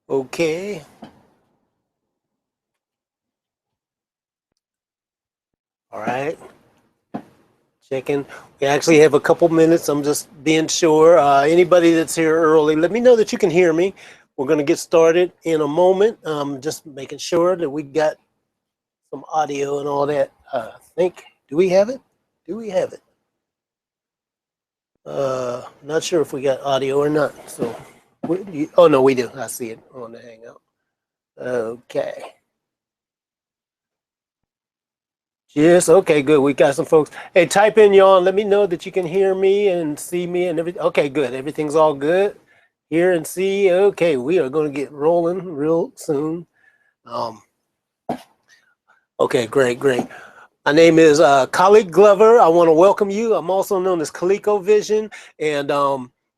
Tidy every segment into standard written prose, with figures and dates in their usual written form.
Okay. All right. Checking. We actually have a couple minutes. I'm just being sure. Anybody that's here early, let me know that you can hear me. We're going to get started in a moment. Just making sure that we got some audio and all that. I think. Do we have it? Do we have it? Not sure if we got audio or not. So, oh no, we do. I see it on the Hangout. Okay. Yes, okay, good. We got some folks. Hey, type in y'all. Let me know that you can hear me and see me and everything. Okay, good. Everything's all good. Hear and see. Okay, we are going to get rolling real soon. Um, okay, great, great. My name is Khaliq Glover. I want to welcome you. I'm also known as Khaliq-O-Vision. And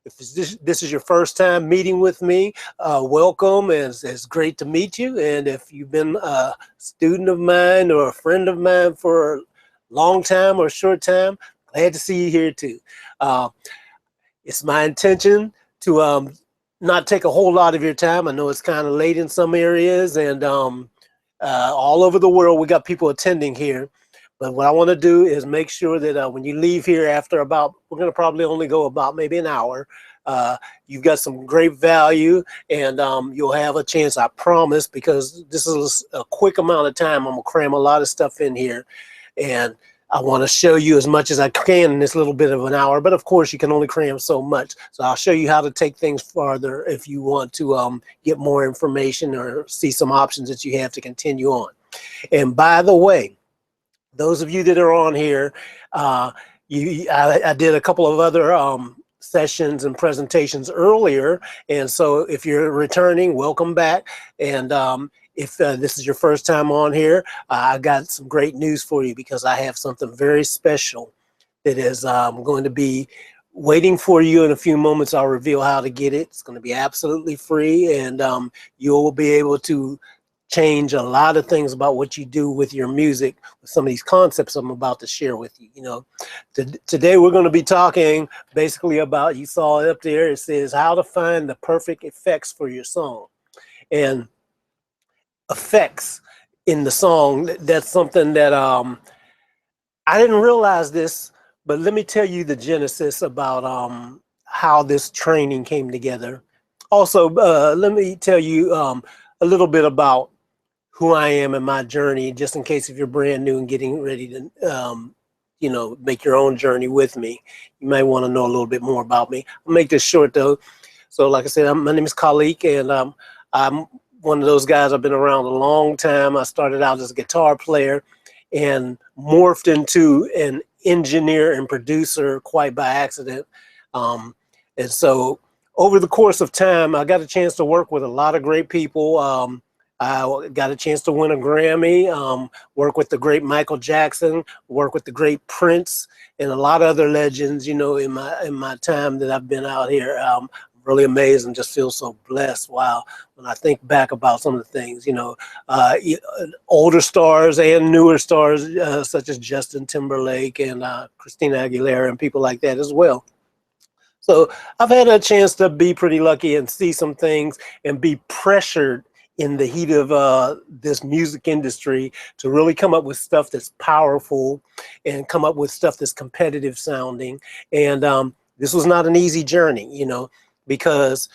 if this is your first time meeting with me, welcome. It's great to meet you. And if you've been a student of mine or a friend of mine for a long time or a short time, glad to see you here too. Uh, it's my intention to not take a whole lot of your time. I know it's kind of late in some areas, and all over the world, we got people attending here. But what I want to do is make sure that when you leave here after about, we're going to probably only go about maybe an hour. You've got some great value, and you'll have a chance, I promise, because this is a quick amount of time. I'm going to cram a lot of stuff in here. And I want to show you as much as I can in this little bit of an hour, but of course you can only cram so much. So I'll show you how to take things farther if you want to get more information or see some options that you have to continue on. And by the way, those of you that are on here, I did a couple of other sessions and presentations earlier, and so if you're returning, welcome back. And if this is your first time on here, I got some great news for you because I have something very special that is going to be waiting for you in a few moments. I'll reveal how to get it. It's going to be absolutely free, and you'll be able to change a lot of things about what you do with your music with some of these concepts I'm about to share with you. Today we're going to be talking basically about, you saw it up there, it says how to find the perfect effects for your song. And effects in the song, that's something that I didn't realize this, but let me tell you the genesis about how this training came together. Also, let me tell you a little bit about who I am and my journey, just in case if you're brand new and getting ready to, make your own journey with me. You might want to know a little bit more about me. I'll make this short though. So, like I said, my name is Khaliq, and I'm one of those guys. I've been around a long time. I started out as a guitar player and morphed into an engineer and producer quite by accident. And so, over the course of time, I got a chance to work with a lot of great people. I got a chance to win a Grammy, work with the great Michael Jackson, work with the great Prince, and a lot of other legends. In my time that I've been out here, really amazing. Just feel so blessed. Wow, when I think back about some of the things, older stars and newer stars such as Justin Timberlake and Christina Aguilera and people like that as well. So I've had a chance to be pretty lucky and see some things and be pressured in the heat of this music industry to really come up with stuff that's powerful and come up with stuff that's competitive sounding. And this was not an easy journey, because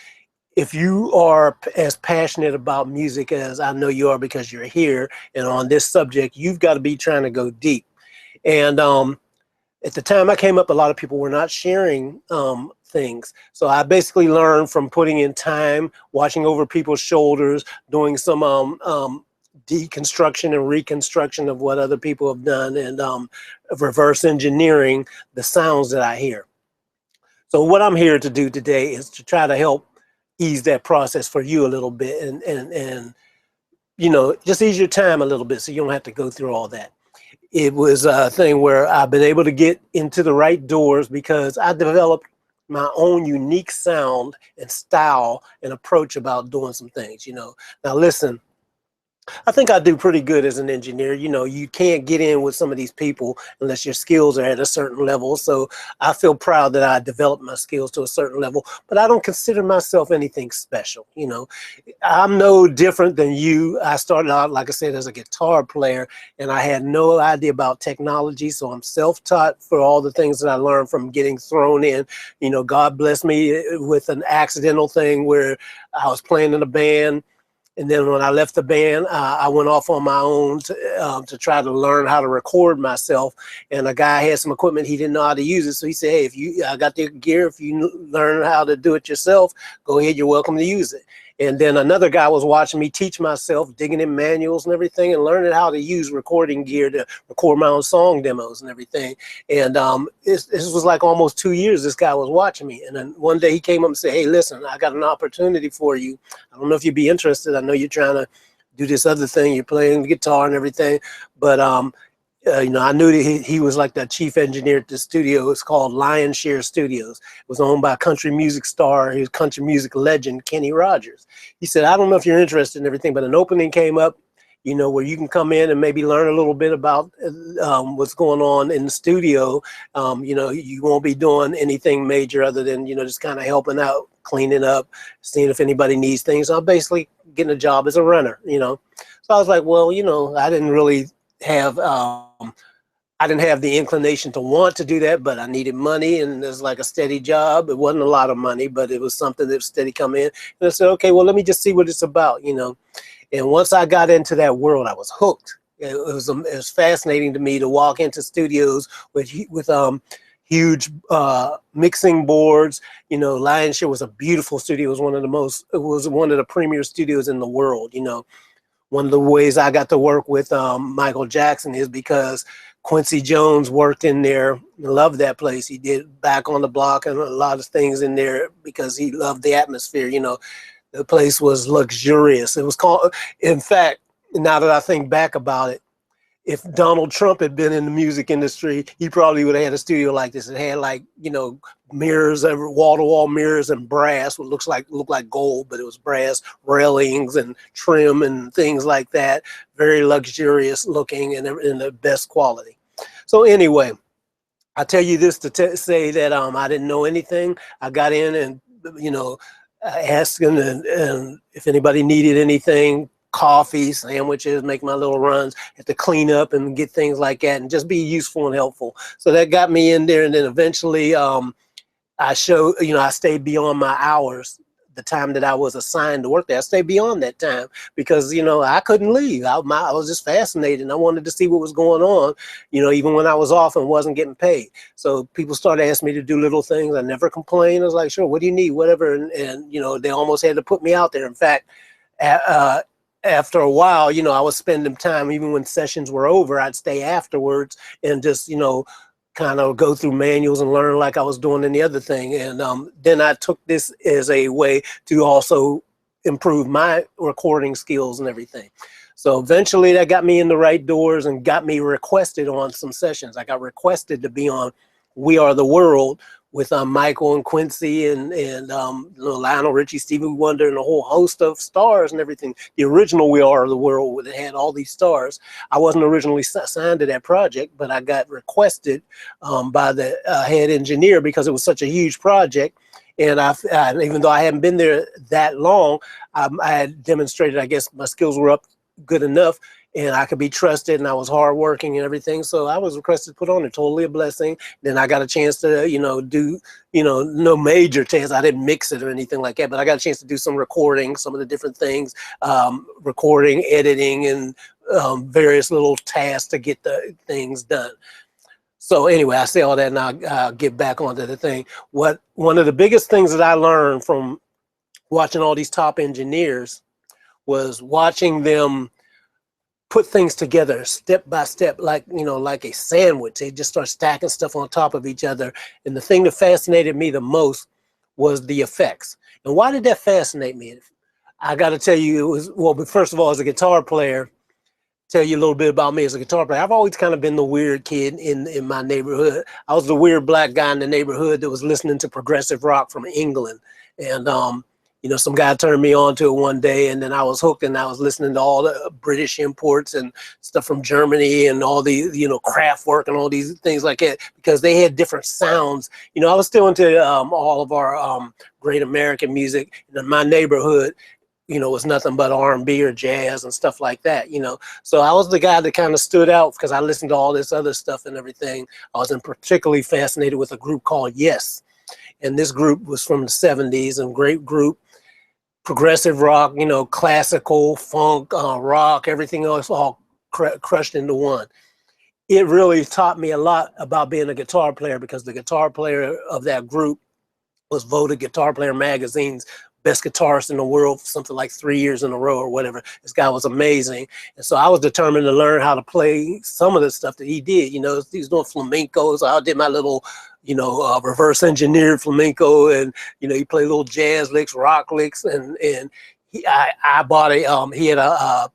if you are as passionate about music as I know you are because you're here and on this subject, you've got to be trying to go deep. And at the time I came up, a lot of people were not sharing things. So I basically learned from putting in time, watching over people's shoulders, doing some deconstruction and reconstruction of what other people have done, and reverse engineering the sounds that I hear. So what I'm here to do today is to try to help ease that process for you a little bit, and just ease your time a little bit so you don't have to go through all that. It was a thing where I've been able to get into the right doors because I developed my own unique sound and style and approach about doing some things. Now listen, I think I do pretty good as an engineer. You know, you can't get in with some of these people unless your skills are at a certain level. So I feel proud that I developed my skills to a certain level, but I don't consider myself anything special. You know, I'm no different than you. I started out, like I said, as a guitar player, and I had no idea about technology. So I'm self-taught for all the things that I learned from getting thrown in. You know, God bless me with an accidental thing where I was playing in a band, and then when I left the band, I went off on my own to try to learn how to record myself. And a guy had some equipment, he didn't know how to use it. So he said, hey, if you, I got the gear, if you learn how to do it yourself, go ahead, you're welcome to use it. And then another guy was watching me teach myself, digging in manuals and everything, and learning how to use recording gear to record my own song demos and everything. And this was like almost 2 years this guy was watching me. And then one day he came up and said, hey, listen, I got an opportunity for you. I don't know if you'd be interested. I know you're trying to do this other thing. You're playing the guitar and everything. But you know, I knew that he was like the chief engineer at the studio. It's called Lion Share Studios. It was owned by country music star, his country music legend, Kenny Rogers. He said, I don't know if you're interested in everything, but an opening came up, you know, where you can come in and maybe learn a little bit about what's going on in the studio. You know, you won't be doing anything major other than, you know, just kind of helping out, cleaning up, seeing if anybody needs things. So I'm basically getting a job as a runner, you know. So I was like, well, you know, I didn't really have I didn't have the inclination to want to do that, but I needed money, and there's like a steady job. It wasn't a lot of money, but it was something that was steady coming in. And I said, okay, well, let me just see what it's about, you know. And once I got into that world, I was hooked. It was fascinating to me to walk into studios with huge mixing boards. You know, Lionshare was a beautiful studio. It was one of the premier studios in the world, you know. One of the ways I got to work with Michael Jackson is because Quincy Jones worked in there. Loved that place. He did Back on the Block and a lot of things in there because he loved the atmosphere. You know, the place was luxurious. It was called, in fact, now that I think back about it, if Donald Trump had been in the music industry, he probably would have had a studio like this. It had, like, you know, mirrors, wall-to-wall mirrors, and brass, what looked like gold, but it was brass, railings and trim and things like that. Very luxurious looking and in the best quality. So anyway, I tell you this to say that I didn't know anything. I got in and, you know, asking and if anybody needed anything, coffee, sandwiches, make my little runs, had to clean up and get things like that and just be useful and helpful. So that got me in there. And then eventually I stayed beyond my hours, the time that I was assigned to work there. I stayed beyond that time because, you know, I couldn't leave. I was just fascinated, and I wanted to see what was going on, you know, even when I was off and wasn't getting paid. So people started asking me to do little things. I never complained. I was like, sure, what do you need? Whatever. And you know, they almost had to put me out there. In fact, after a while, you know, I was spending time, even when sessions were over, I'd stay afterwards and just, you know, kind of go through manuals and learn like I was doing any other thing. And then I took this as a way to also improve my recording skills and everything. So eventually that got me in the right doors and got me requested on some sessions. I got requested to be on We Are the World with Michael and Quincy and Lionel Richie, Stevie Wonder, and a whole host of stars and everything. The original We Are the World that had all these stars. I wasn't originally signed to that project, but I got requested by the head engineer because it was such a huge project. And even though I hadn't been there that long, I had demonstrated, I guess, my skills were up good enough and I could be trusted, and I was hardworking and everything. So I was requested to put on it. Totally a blessing. Then I got a chance to, you know, do, you know, no major chance. I didn't mix it or anything like that, but I got a chance to do some recording, some of the different things, recording, editing, and various little tasks to get the things done. So anyway, I say all that, and I'll get back onto the thing. One of the biggest things that I learned from watching all these top engineers was watching them put things together step by step, like, you know, like a sandwich. They just start stacking stuff on top of each other. And the thing that fascinated me the most was the effects. And why did that fascinate me? I got to tell you, it was, well, but first of all, as a guitar player, tell you a little bit about me as a guitar player. I've always kind of been the weird kid in my neighborhood. I was the weird black guy in the neighborhood that was listening to progressive rock from England. And You know, some guy turned me on to it one day, and then I was hooked, and I was listening to all the British imports and stuff from Germany and all the, you know, craft work and all these things like that, because they had different sounds. You know, I was still into all of our great American music. In my neighborhood, you know, was nothing but R&B or jazz and stuff like that, you know. So I was the guy that kind of stood out because I listened to all this other stuff and everything. I was particularly fascinated with a group called Yes. And this group was from the 70s, and great group, progressive rock, you know, classical, funk, rock, everything else all crushed into one. It really taught me a lot about being a guitar player, because the guitar player of that group was voted Guitar Player Magazine's best guitarist in the world for something like 3 years in a row or whatever. This guy was amazing. And so I was determined to learn how to play some of the stuff that he did. You know, he was doing flamenco, so I did my little, you know, reverse engineered flamenco, and, you know, he played little jazz licks, rock licks, and I bought he had a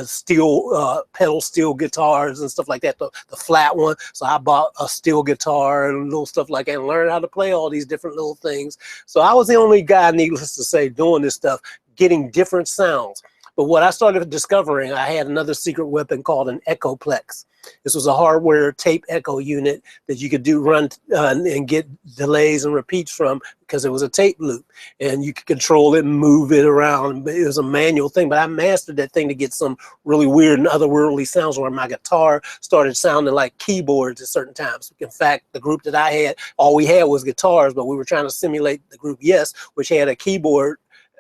steel pedal steel guitars and stuff like that, the flat one. So I bought a steel guitar and little stuff like that, and learned how to play all these different little things. So I was the only guy, needless to say, doing this stuff, getting different sounds. But what I started discovering, I had another secret weapon called an Echoplex. This was a hardware tape echo unit that you could run and get delays and repeats from, because it was a tape loop, and you could control it and move it around. It was a manual thing, but I mastered that thing to get some really weird and otherworldly sounds where my guitar started sounding like keyboards at certain times. In fact, the group that I had, all we had was guitars, but we were trying to simulate the group Yes, which had a keyboard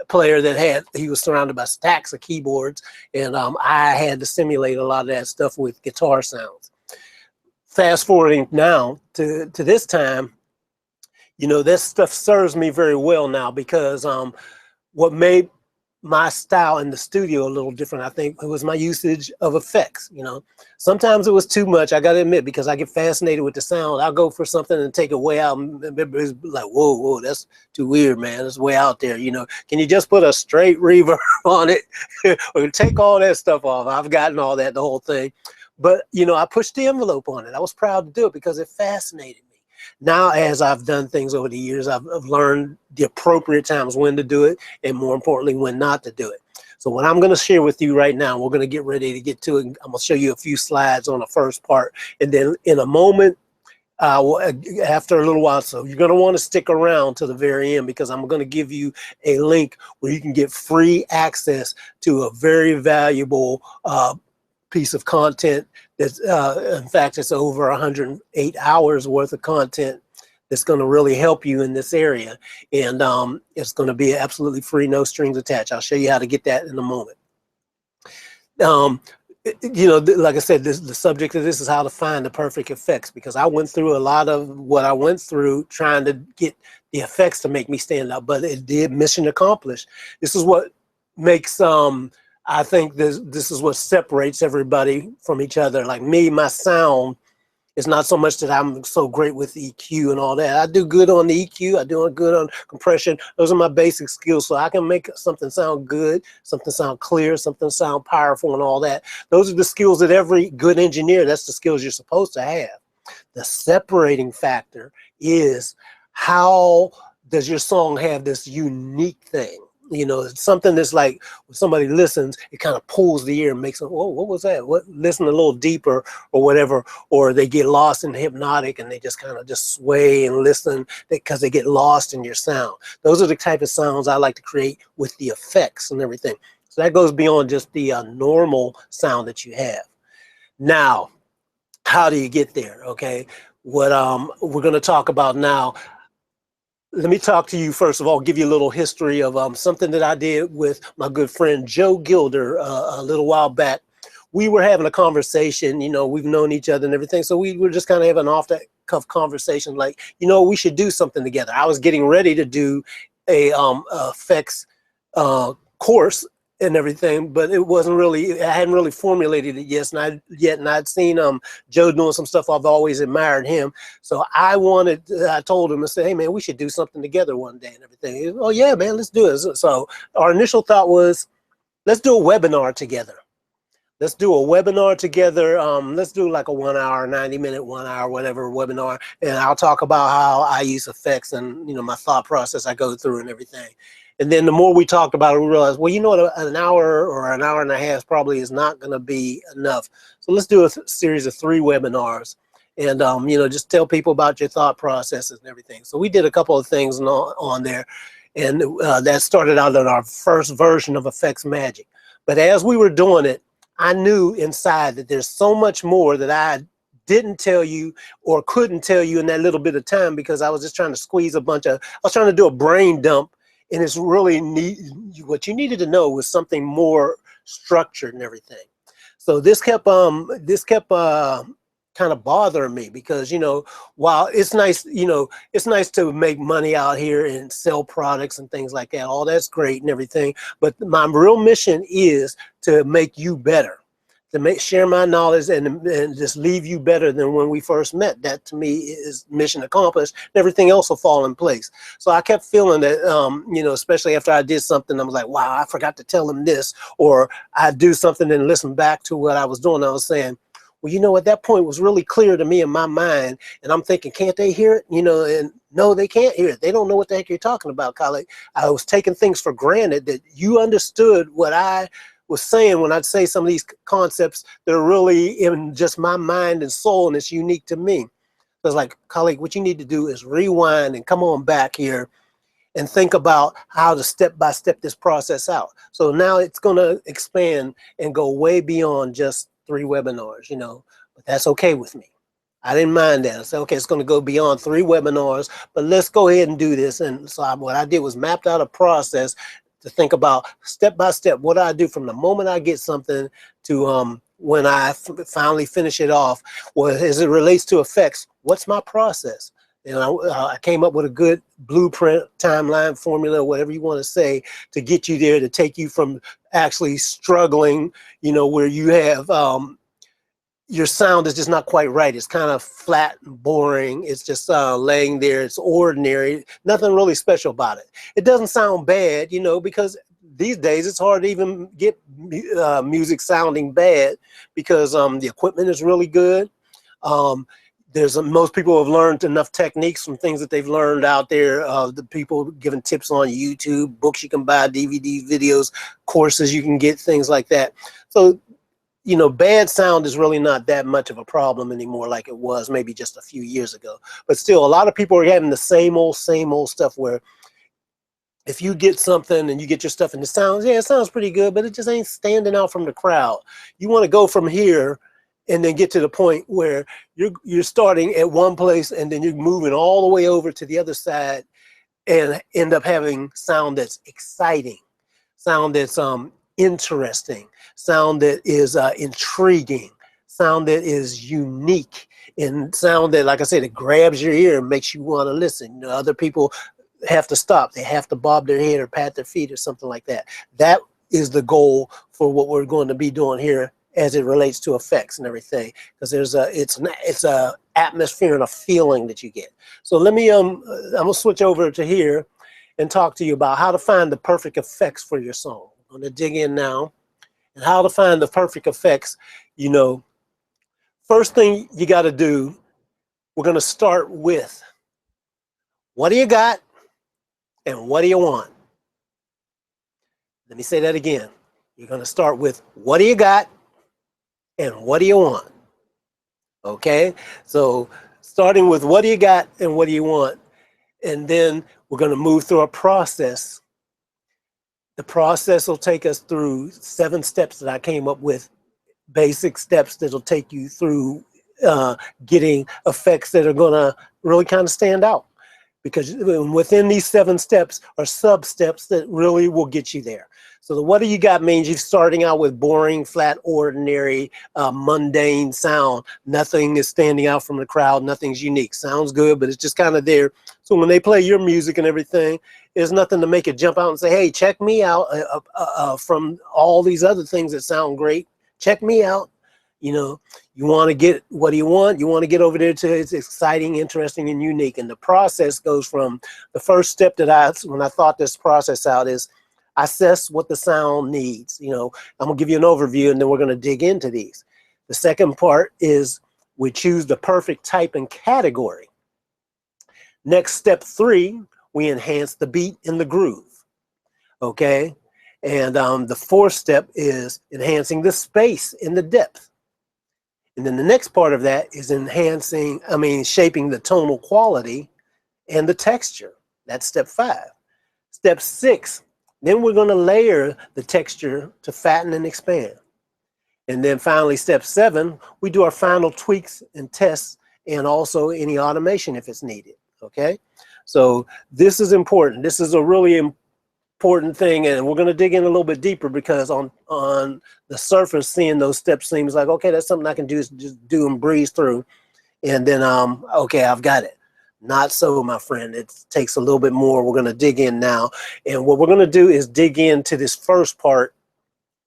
player that he was surrounded by stacks of keyboards, and I had to simulate a lot of that stuff with guitar sounds. Fast forwarding now to this time, you know, this stuff serves me very well now, because what made my style in the studio a little different, I think, it was my usage of effects. You know, sometimes it was too much, I gotta admit, because I get fascinated with the sound. I'll go for something and take it way out, and it's like, whoa, that's too weird, man, it's way out there. You know, can you just put a straight reverb on it or take all that stuff off? I've gotten all that, the whole thing. But, you know, I pushed the envelope on it. I was proud to do it because it fascinated me. Now, as I've done things over the years, I've learned the appropriate times when to do it, and more importantly, when not to do it. So what I'm going to share with you right now, we're going to get ready to get to it. I'm going to show you a few slides on the first part, and then in a moment, after a little while, so you're going to want to stick around to the very end, because I'm going to give you a link where you can get free access to a very valuable piece of content that's in fact, it's over 108 hours worth of content that's going to really help you in this area, and it's going to be absolutely free, no strings attached. I'll show you how to get that in a moment. You know, like I said, the subject of this is how to find the perfect effects, because I went through a lot of what I went through trying to get the effects to make me stand out, but it did. Mission accomplished. This is what makes I think this is what separates everybody from each other. Like me, my sound is not so much that I'm so great with EQ and all that. I do good on the EQ. I do good on compression. Those are my basic skills. So I can make something sound good, something sound clear, something sound powerful, and all that. Those are the skills that every good engineer, that's the skills you're supposed to have. The separating factor is, how does your song have this unique thing? You know, it's something that's like, when somebody listens, it kind of pulls the ear and makes them, whoa, what was that? What? Listen a little deeper or whatever, or they get lost in hypnotic and they just kind of just sway and listen because they get lost in your sound. Those are the type of sounds I like to create with the effects and everything. So that goes beyond just the normal sound that you have. Now, how do you get there? Okay, what we're going to talk about now. Let me talk to you first of all, give you a little history of something that I did with my good friend Joe Gilder a little while back. We were having a conversation, you know, we've known each other and everything, so we were just kind of having an off-the-cuff conversation, like, you know, we should do something together. I was getting ready to do a effects course and everything, but it wasn't really, I hadn't really formulated it yet, and I'd seen Joe doing some stuff. I've always admired him, so I told him, I said, hey man, we should do something together one day and everything. He, oh yeah man, let's do it. So our initial thought was, let's do a webinar together. Let's do a webinar together. Let's do like a 1 hour, 90-minute, 1 hour, whatever webinar, and I'll talk about how I use effects and, you know, my thought process I go through and everything. And then the more we talked about it, we realized, well, you know what, an hour or an hour and a half probably is not going to be enough. So let's do a series of 3 webinars, and you know, just tell people about your thought processes and everything. So we did a couple of things on there, and that started out in our first version of Effects Magic. But as we were doing it, I knew inside that there's so much more that I didn't tell you or couldn't tell you in that little bit of time, because I was just trying to squeeze I was trying to do a brain dump. And it's really neat. What you needed to know was something more structured and everything. So this kept kind of bothering me, because, you know, while it's nice, you know, it's nice to make money out here and sell products and things like that. All that's great and everything. But my real mission is to make you better, to share my knowledge and just leave you better than when we first met. That to me is mission accomplished, and everything else will fall in place. So I kept feeling that, you know, especially after I did something, I was like, wow, I forgot to tell them this, or I do something and listen back to what I was doing. I was saying, well, you know, at that point was really clear to me in my mind, and I'm thinking, can't they hear it? You know, and no, they can't hear it. They don't know what the heck you're talking about, Khaliq. I was taking things for granted that you understood what I was saying when I'd say some of these concepts that are really in just my mind and soul, and it's unique to me. So it's like, Khaliq, what you need to do is rewind and come on back here and think about how to step by step this process out. So now it's going to expand and go way beyond just 3 webinars, you know, but that's okay with me. I didn't mind that. I said, okay, it's going to go beyond 3 webinars, but let's go ahead and do this. And so what I did was mapped out a process to think about step by step what I do from the moment I get something to when I finally finish it off. Well, as it relates to effects, what's my process? And I came up with a good blueprint, timeline, formula, whatever you want to say, to get you there, to take you from actually struggling, you know, where you have your sound is just not quite right. It's kind of flat and boring. It's just laying there. It's ordinary. Nothing really special about it. It doesn't sound bad, you know, because these days it's hard to even get music sounding bad, because the equipment is really good. Most people have learned enough techniques from things that they've learned out there. The people giving tips on YouTube, books you can buy, DVD videos, courses you can get, things like that. So, you know, bad sound is really not that much of a problem anymore like it was maybe just a few years ago. But still, a lot of people are having the same old stuff, where if you get something and you get your stuff and it sounds pretty good, but it just ain't standing out from the crowd. You want to go from here and then get to the point where you're starting at one place and then you're moving all the way over to the other side and end up having sound that's exciting, sound that's interesting, sound that is intriguing, sound that is unique, and sound that, like I said, it grabs your ear and makes you want to listen. You know, other people have to stop. They have to bob their head or pat their feet or something like that. That is the goal for what we're going to be doing here as it relates to effects and everything, because it's a atmosphere and a feeling that you get. So let me I'm gonna switch over to here and talk to you about how to find the perfect effects for your song. I'm gonna dig in now, and how to find the perfect effects. You know, first thing you got to do, we're gonna start with, what do you got and what do you want? Let me say that again. You're gonna start with, what do you got and what do you want? Okay, so starting with what do you got and what do you want, and then we're going to move through a process. The process will take us through 7 steps that I came up with, basic steps that'll take you through getting effects that are going to really kind of stand out, because within these 7 steps are sub steps that really will get you there. So the what do you got means you're starting out with boring, flat, ordinary, mundane sound. Nothing is standing out from the crowd. Nothing's unique. Sounds good, but it's just kind of there. So when they play your music and everything, there's nothing to make it jump out and say, hey, check me out from all these other things that sound great. Check me out. You know, you want to get, what do you want? You want to get over there to it's exciting, interesting, and unique. And the process goes from the first step that when I thought this process out is, assess what the sound needs. You know, I'm gonna give you an overview and then we're gonna dig into these. The second part is we choose the perfect type and category. Next, step 3, we enhance the beat and the groove. Okay. And the fourth step is enhancing the space and the depth. And then the next part of that is shaping the tonal quality and the texture. That's step 5. Step 6, then we're going to layer the texture to fatten and expand. And then finally, step 7, we do our final tweaks and tests and also any automation if it's needed. Okay. So this is important. This is a really important thing, and we're going to dig in a little bit deeper, because on the surface, seeing those steps seems like, okay, that's something I can do, just do and breeze through, and then okay, I've got it. Not so, my friend. It takes a little bit more. We're going to dig in now, and what we're going to do is dig into this first part,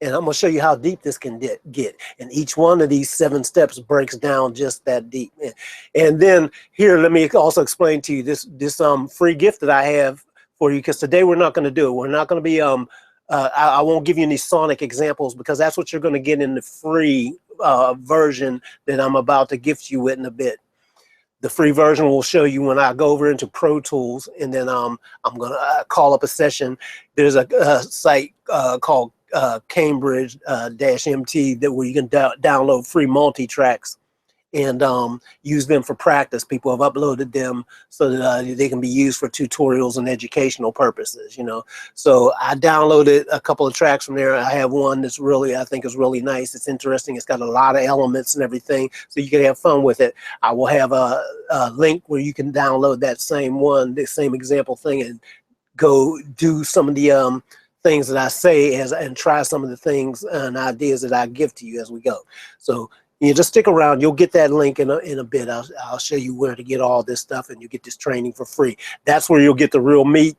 and I'm going to show you how deep this can get. And each one of these 7 steps breaks down just that deep. And then here, let me also explain to you this free gift that I have for you, because today we're not going to do it. We're not going to be I won't give you any sonic examples, because that's what you're going to get in the free version that I'm about to gift you with in a bit. The free version will show you when I go over into Pro Tools, and then I'm going to call up a session. There's a site called Cambridge-MT where you can download free multi-tracks and use them for practice. People have uploaded them so that they can be used for tutorials and educational purposes, you know. So I downloaded a couple of tracks from there. I have one that's really, I think is really nice. It's interesting. It's got a lot of elements and everything, so you can have fun with it. I will have a link where you can download that same one, the same example thing, and go do some of the things that I say and try some of the things and ideas that I give to you as we go. So you just stick around. You'll get that link in a bit. I'll show you where to get all this stuff, and you get this training for free. That's where you'll get the real meat.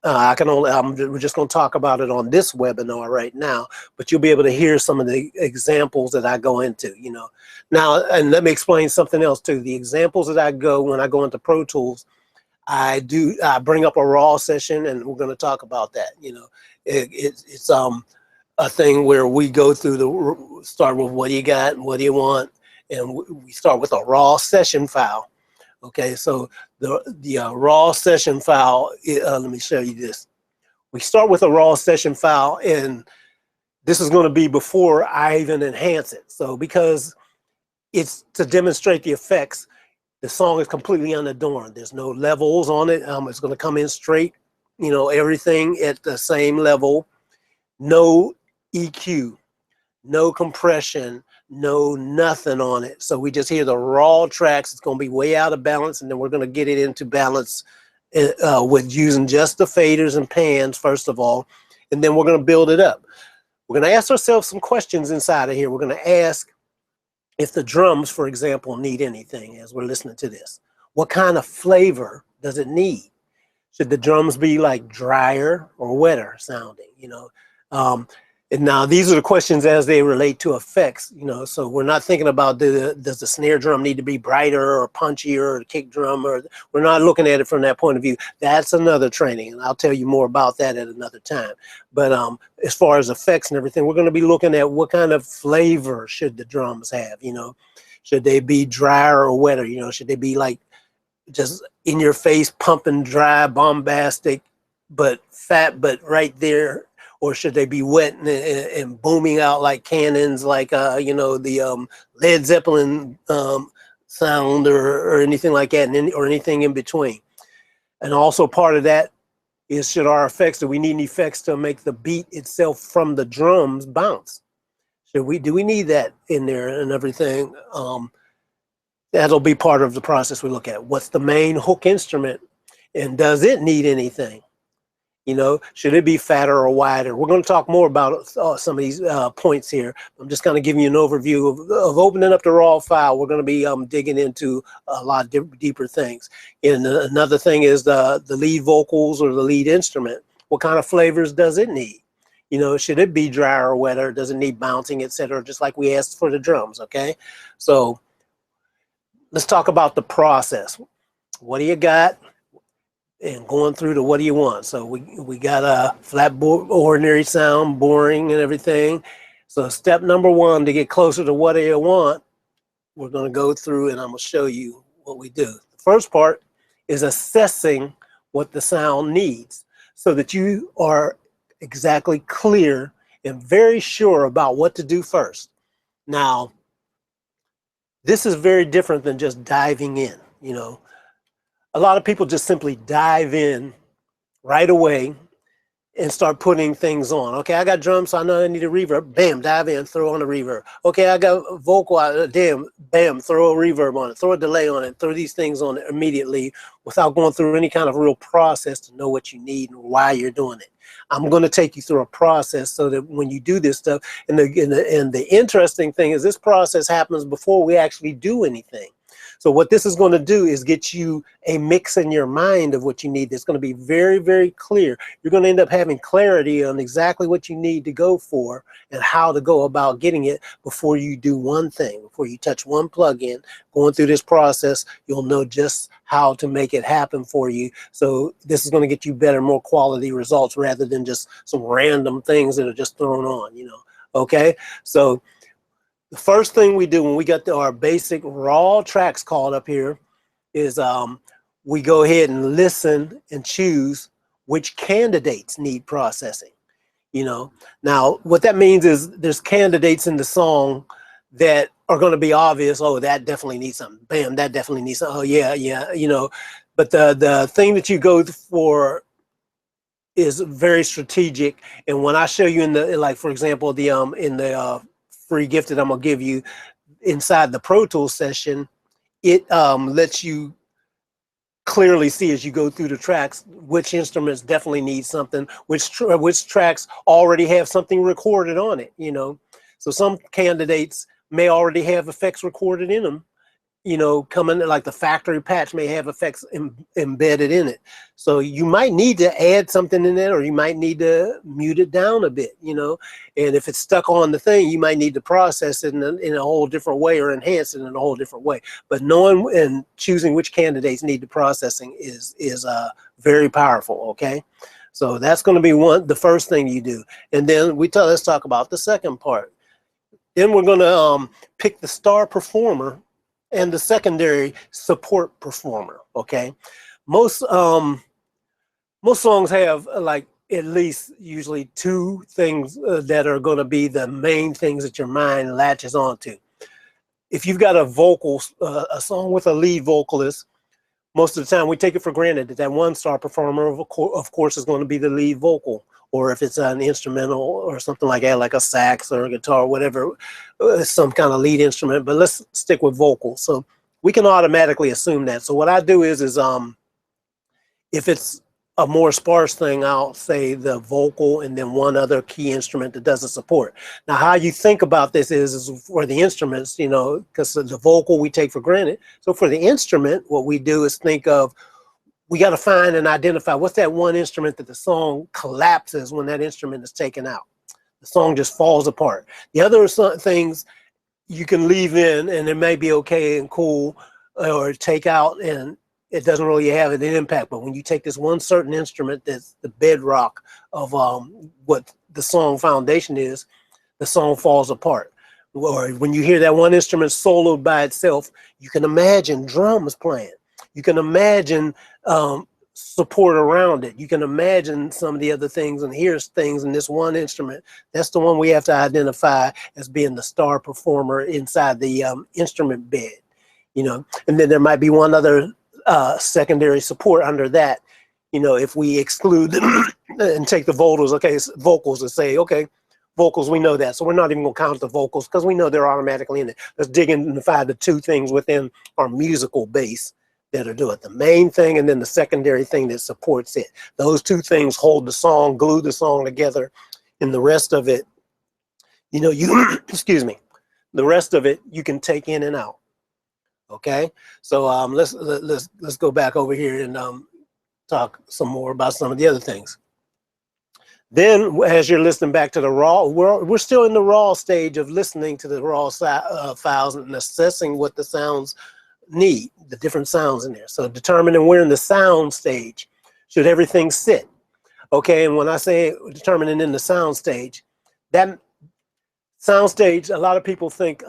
We're just going to talk about it on this webinar right now, but you'll be able to hear some of the examples that I go into, you know. Now, and let me explain something else too. The examples that when I go into Pro Tools, I bring up a raw session, and we're going to talk about that. You know, it's a thing where we go through start with what do you got and what do you want, and we start with a raw session file. Okay, so the raw session file, let me show you this. We start with a raw session file, and this is going to be before I even enhance it. So because it's to demonstrate the effects, the song is completely unadorned. There's no levels on it. It's going to come in straight, you know, everything at the same level. No EQ, no compression, no nothing on it. So we just hear the raw tracks. It's going to be way out of balance, and then we're going to get it into balance with using just the faders and pans first of all, and then we're going to build it up. We're going to ask ourselves some questions inside of here. We're going to ask if the drums, for example, need anything as we're listening to this. What kind of flavor does it need? Should the drums be like drier or wetter sounding, you know? And now these are the questions as they relate to effects, you know, so we're not thinking about does the snare drum need to be brighter or punchier, or the kick drum, or we're not looking at it from that point of view. That's another training, and I'll tell you more about that at another time. But as far as effects and everything, we're going to be looking at what kind of flavor should the drums have, you know. Should they be drier or wetter, you know? Should they be like just in your face, pumping, dry, bombastic, but fat, but right there? Or should they be wet and booming out like cannons, like you know, the Led Zeppelin sound, or anything like that, or anything in between? And also part of that is, do we need any effects to make the beat itself from the drums bounce? Do we need that in there and everything? That'll be part of the process we look at. What's the main hook instrument, and does it need anything? You know, should it be fatter or wider? We're going to talk more about some of these points here. I'm just kind of giving you an overview of opening up the raw file. We're going to be digging into a lot deeper things. And another thing is the lead vocals or the lead instrument. What kind of flavors does it need? You know, should it be drier or wetter? Does it need bouncing, etc.? Just like we asked for the drums, okay? So let's talk about the process. What do you got? And going through to what do you want? So we got a flat, ordinary sound, boring and everything. So step number 1, to get closer to what do you want, we're going to go through and I'm going to show you what we do. The first part is assessing what the sound needs, so that you are exactly clear and very sure about what to do first. Now, this is very different than just diving in. A lot of people just simply dive in right away and start putting things on. Okay, I got drums, so I know I need a reverb. Bam, dive in, throw on a reverb. Okay, I got vocal, damn, bam, throw a reverb on it, throw a delay on it, throw these things on it immediately without going through any kind of real process to know what you need and why you're doing it. I'm going to take you through a process so that when you do this stuff, and the interesting thing is this process happens before we actually do anything. So what this is going to do is get you a mix in your mind of what you need. That's going to be very, very clear. You're going to end up having clarity on exactly what you need to go for and how to go about getting it before you do one thing, before you touch one plugin. Going through this process, you'll know just how to make it happen for you. So this is going to get you better, more quality results rather than just some random things that are just thrown on, Okay, so the first thing we do when we got our basic raw tracks called up here is we go ahead and listen and choose which candidates need processing. Now what that means is there's candidates in the song that are going to be obvious. Oh, that definitely needs something. Bam, that definitely needs something. Oh yeah, but the thing that you go for is very strategic. And when I show you in the, like, for example, the in the free gift that I'm gonna give you inside the Pro Tools session, it lets you clearly see as you go through the tracks which instruments definitely need something, which tracks already have something recorded on it. So some candidates may already have effects recorded in them, coming, like the factory patch may have effects embedded in it. So you might need to add something in there, or you might need to mute it down a bit, and if it's stuck on the thing, you might need to process it in a whole different way or enhance it in a whole different way. But knowing and choosing which candidates need the processing is very powerful. Okay, so that's going to be the first thing you do. And then let's talk about the second part. Then we're going to pick the star performer and the secondary support performer. Okay, most songs have like at least usually two things that are going to be the main things that your mind latches onto. If you've got a song with a lead vocalist, most of the time we take it for granted that that one star performer of course is going to be the lead vocal. Or if it's an instrumental or something like that, like a sax or a guitar, whatever, some kind of lead instrument, but let's stick with vocals. So we can automatically assume that. So what I do is if it's a more sparse thing, I'll say the vocal and then one other key instrument that doesn't support. Now, how you think about this is for the instruments, because the vocal we take for granted. So for the instrument, what we do is think of, we got to find and identify what's that one instrument that the song collapses when that instrument is taken out. The song just falls apart. The other things you can leave in and it may be okay and cool, or take out and it doesn't really have an impact. But when you take this one certain instrument that's the bedrock of what the song foundation is, the song falls apart. Or when you hear that one instrument soloed by itself, you can imagine drums playing. You can imagine support around it. You can imagine some of the other things, and here's things in this one instrument. That's the one we have to identify as being the star performer inside the instrument bed, and then there might be one other secondary support under that. If we exclude and take the vocals and say, okay, vocals, we know that, so we're not even going to count the vocals because we know they're automatically in it. Let's dig in and find the two things within our musical base that are doing the main thing and then the secondary thing that supports it. Those two things hold the song, glue the song together, and the rest of it, excuse me, the rest of it you can take in and out. Okay, so let's go back over here and talk some more about some of the other things. Then, as you're listening back to the raw, we're still in the raw stage of listening to the raw files and assessing what the sounds need, the different sounds in there. So determining we're in the sound stage. Should everything sit? Okay, and when I say determining in the sound stage, that sound stage, a lot of people think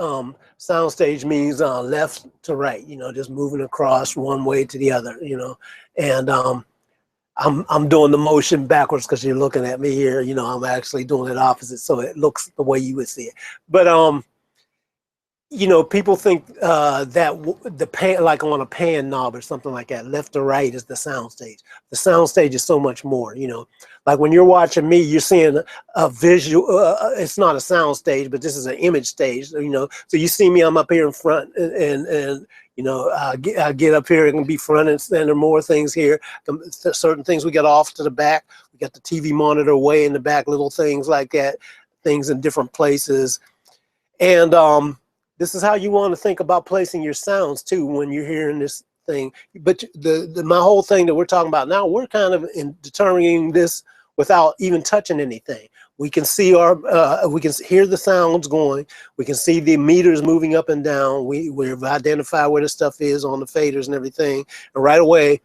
sound stage means left to right, just moving across one way to the other, and I'm doing the motion backwards because you're looking at me here. You know, I'm actually doing it opposite, so it looks the way you would see it. But you know, people think the pan, like on a pan knob or something like that, left or right is the sound stage. The sound stage is so much more. You know, like when you're watching me, you're seeing a visual. It's not a sound stage, but this is an image stage. You know, so you see me, I'm up here in front, and you know, I get up here, it can be front and center, more things here. Certain things we got off to the back. We got the TV monitor way in the back, little things like that, things in different places. And this is how you want to think about placing your sounds too when you're hearing this thing. But my whole thing that we're talking about now, we're kind of in determining this without even touching anything. We can see we can hear the sounds going. We can see the meters moving up and down. We've identified where the stuff is on the faders and everything. And right away,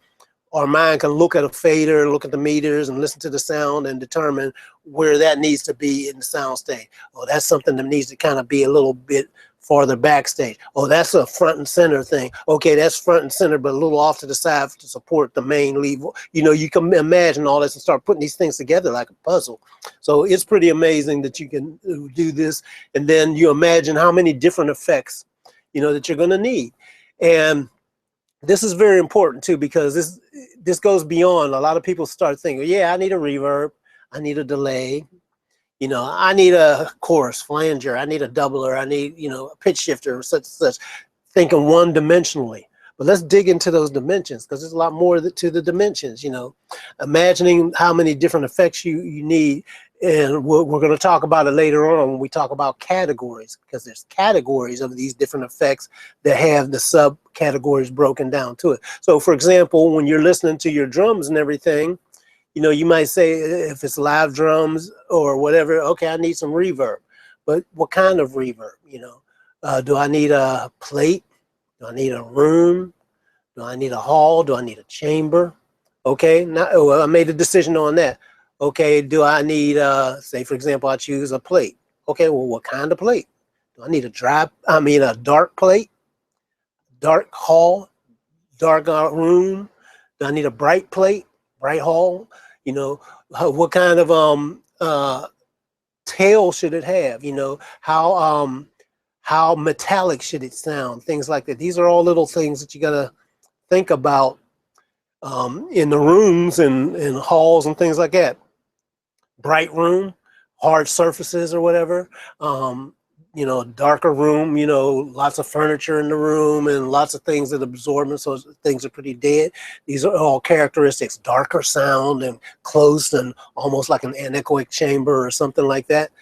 our mind can look at a fader, look at the meters, and listen to the sound and determine where that needs to be in the sound stage. Oh, that's something that needs to kind of be a little bit farther backstage. Oh, that's a front and center thing. Okay, that's front and center, but a little off to the side to support the main lead. You know, you can imagine all this and start putting these things together like a puzzle. So it's pretty amazing that you can do this. And then you imagine how many different effects, you know, that you're going to need. And this is very important too, because this goes beyond. A lot of people start thinking, yeah, I need a reverb, I need a delay, you know, I need a chorus, flanger, I need a doubler, I need, you know, a pitch shifter, such and such, thinking one dimensionally. But let's dig into those dimensions, because there's a lot more to the dimensions, you know. Imagining how many different effects you need. And we're going to talk about it later on when we talk about categories, because there's categories of these different effects that have the subcategories broken down to it. So for example, when you're listening to your drums and everything, you know, you might say, if it's live drums or whatever, okay, I need some reverb. But what kind of reverb? You know, do I need a plate? Do I need a room? Do I need a hall? Do I need a chamber? Okay, now, well, I made a decision on that. Okay, do I need, say for example, I choose a plate. Okay, well, what kind of plate? Do I need a dark plate, dark hall, dark room? Do I need a bright plate, bright hall? You know, what kind of tail should it have? You know, how metallic should it sound? Things like that. These are all little things that you gotta think about in the rooms and halls and things like that. Bright room, hard surfaces or whatever. You know, darker room, you know, lots of furniture in the room and lots of things that absorb them, so things are pretty dead. These are all characteristics. Darker sound and close and almost like an anechoic chamber or something like that.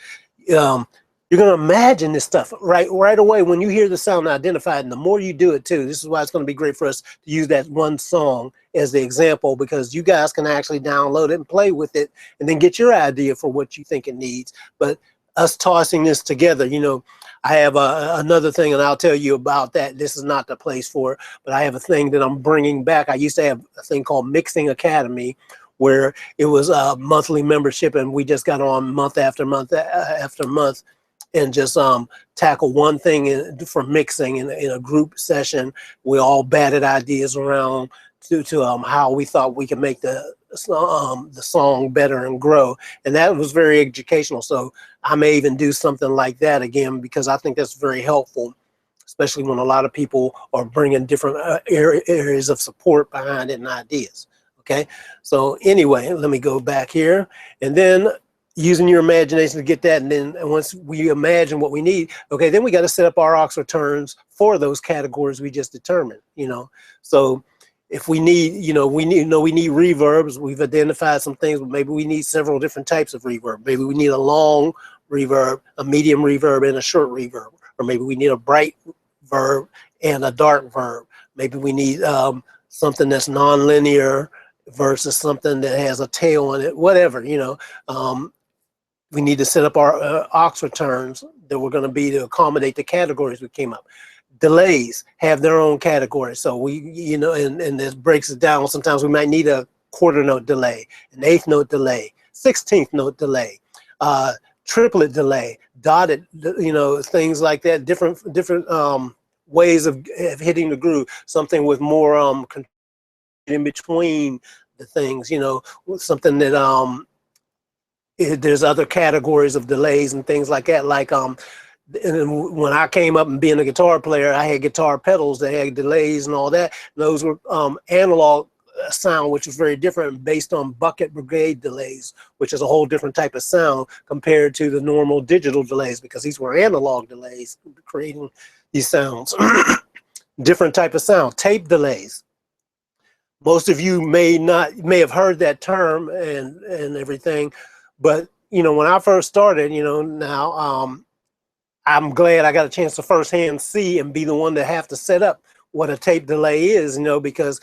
You're going to imagine this stuff right away when you hear the sound identified, and the more you do it too. This is why it's going to be great for us to use that one song as the example, because you guys can actually download it and play with it and then get your idea for what you think it needs. But us tossing this together, you know, I have another thing, and I'll tell you about that. This is not the place for it, but I have a thing that I'm bringing back. I used to have a thing called Mixing Academy, where it was a monthly membership, and we just got on month after month after month, and just tackle one thing for mixing in a group session. We all batted ideas around to how we thought we could make the song better and grow, and that was very educational. So I may even do something like that again, because I think that's very helpful, especially when a lot of people are bringing different areas of support behind it and ideas. Okay, so anyway, let me go back here, and then using your imagination to get that, and then once we imagine what we need, okay, then we got to set up our aux returns for those categories we just determined. You know, so if we need, you know, we need reverbs. We've identified some things, but maybe we need several different types of reverb. Maybe we need a long reverb, a medium reverb, and a short reverb, or maybe we need a bright verb and a dark verb. Maybe we need something that's non-linear versus something that has a tail on it. Whatever, you know. We need to set up our aux returns that we're going to be to accommodate the categories we came up. Delays have their own categories. So we, you know, and this breaks it down. Sometimes we might need a quarter note delay, an eighth note delay, 16th note delay, triplet delay, dotted, you know, things like that. Different ways of hitting the groove. Something with more in between the things, you know, something that there's other categories of delays and things like that. Like and when I came up and being a guitar player, I had guitar pedals that had delays and all that. Those were analog sound, which is very different, based on bucket brigade delays, which is a whole different type of sound compared to the normal digital delays, because these were analog delays creating these sounds. Different type of sound. Tape delays. Most of you may have heard that term and everything, but you know, when I first started, you know, now I'm glad I got a chance to firsthand see and be the one to have to set up what a tape delay is, you know, because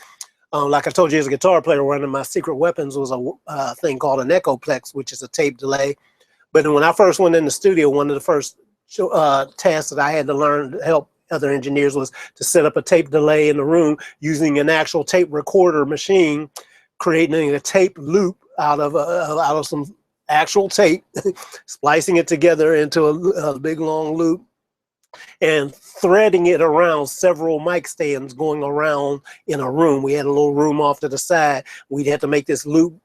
like I told you, as a guitar player, one of my secret weapons was a thing called an echoplex, which is a tape delay. But when I first went in the studio, one of the first tasks that I had to learn to help other engineers was to set up a tape delay in the room using an actual tape recorder machine, creating a tape loop out of some actual tape, splicing it together into a big long loop, and threading it around several mic stands going around in a room. We had a little room off to the side. We'd have to make this loop,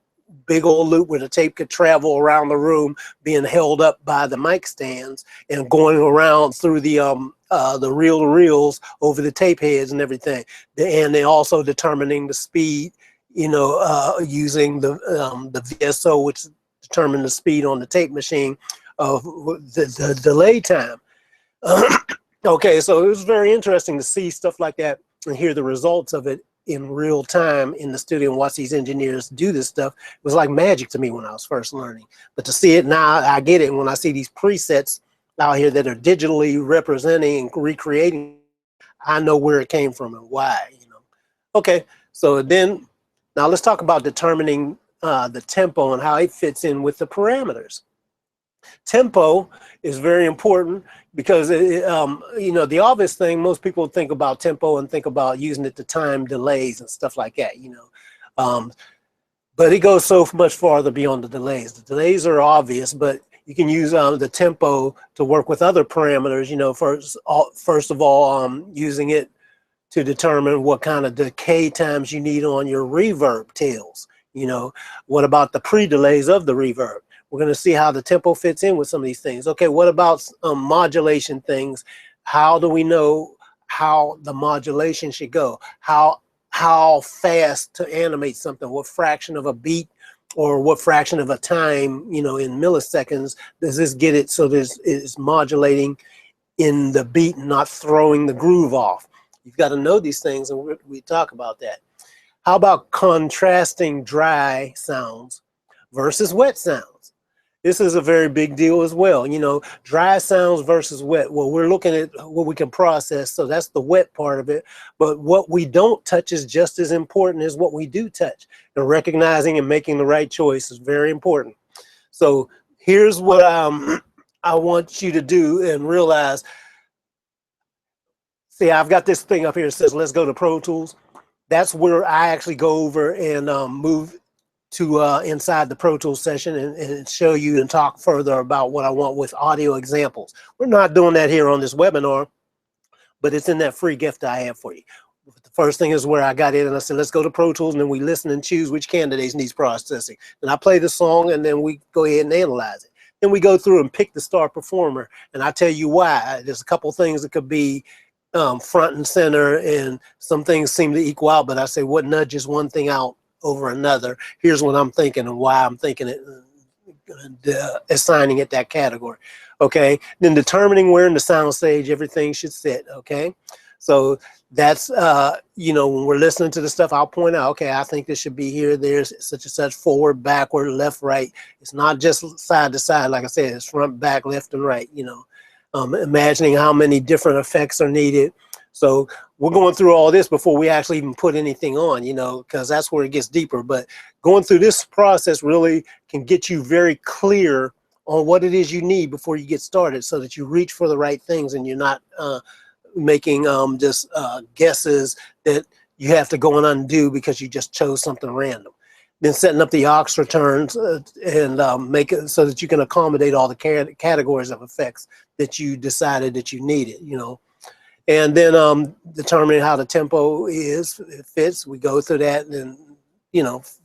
big old loop where the tape could travel around the room, being held up by the mic stands and going around through the reel-to-reels over the tape heads and everything. And then also determining the speed, you know, using the VSO, which determine the speed on the tape machine of the delay time. Okay, so it was very interesting to see stuff like that and hear the results of it in real time in the studio and watch these engineers do this stuff. It was like magic to me when I was first learning. But to see it now, I get it. When I see these presets out here that are digitally representing and recreating, I know where it came from and why, you know. Okay, so then now let's talk about determining the tempo and how it fits in with the parameters. Tempo is very important because you know, the obvious thing, most people think about tempo and think about using it to time delays and stuff like that, you know. But it goes so much farther beyond the delays. The delays are obvious, but you can use the tempo to work with other parameters, you know. First of all, using it to determine what kind of decay times you need on your reverb tails. You know, what about the pre-delays of the reverb? We're going to see how the tempo fits in with some of these things. Okay, what about modulation things? How do we know how the modulation should go? How fast to animate something? What fraction of a beat or what fraction of a time, you know, in milliseconds, does this get it so it's modulating in the beat and not throwing the groove off? You've got to know these things, and we talk about that. How about contrasting dry sounds versus wet sounds? This is a very big deal as well. You know, dry sounds versus wet. Well, we're looking at what we can process, so that's the wet part of it. But what we don't touch is just as important as what we do touch. And recognizing and making the right choice is very important. So here's what I want you to do and realize. See, I've got this thing up here that says, let's go to Pro Tools. That's where I actually go over and move to inside the Pro Tools session and show you and talk further about what I want with audio examples. We're not doing that here on this webinar, but it's in that free gift I have for you. The first thing is where I got in and I said, let's go to Pro Tools, and then we listen and choose which candidates needs processing. And I play the song, and then we go ahead and analyze it. Then we go through and pick the star performer, and I tell you why. There's a couple things that could be front and center, and some things seem to equal out, but I say what nudges one thing out over another. Here's what I'm thinking and why I'm thinking it, assigning it that category. Okay, then determining where in the sound stage everything should sit. Okay, so that's you know, when we're listening to the stuff, I'll point out, okay, I think this should be here, there's such and such, forward, backward, left, right. It's not just side to side, like I said, it's front, back, left, and right, you know. Imagining how many different effects are needed. So we're going through all this before we actually even put anything on, you know, because that's where it gets deeper. But going through this process really can get you very clear on what it is you need before you get started, so that you reach for the right things and you're not making just guesses that you have to go and undo because you just chose something random. Then setting up the aux returns and make it so that you can accommodate all the categories of effects that you decided that you needed, you know. And then determining how the tempo fits. We go through that, and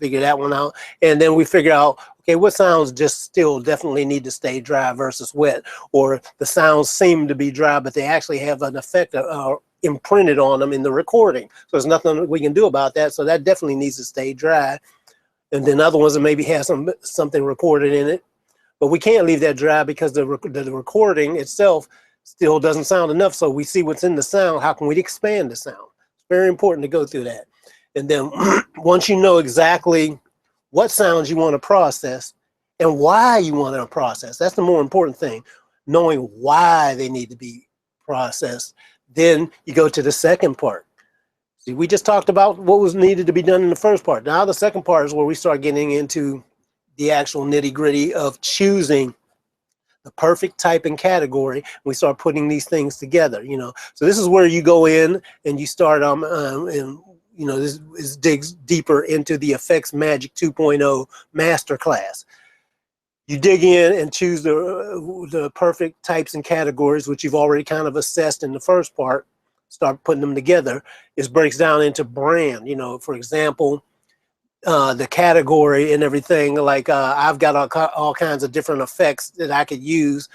figure that one out. And then we figure out, okay, what sounds just still definitely need to stay dry versus wet, or the sounds seem to be dry, but they actually have an effect imprinted on them in the recording. So there's nothing we can do about that. So that definitely needs to stay dry. And then other ones that maybe have something recorded in it, but we can't leave that dry because the recording itself still doesn't sound enough. So we see what's in the sound. How can we expand the sound? It's very important to go through that. And then once you know exactly what sounds you want to process and why you want to process, that's the more important thing, knowing why they need to be processed. Then you go to the second part. See, we just talked about what was needed to be done in the first part. Now the second part is where we start getting into the actual nitty-gritty of choosing the perfect type and category. We start putting these things together, So this is where you go in and you start this digs deeper into the Effects Magic 2.0 masterclass. You dig in and choose the perfect types and categories, which you've already kind of assessed in the first part. Start putting them together. It breaks down into brand. For example, the category and everything. Like I've got all kinds of different effects that I could use.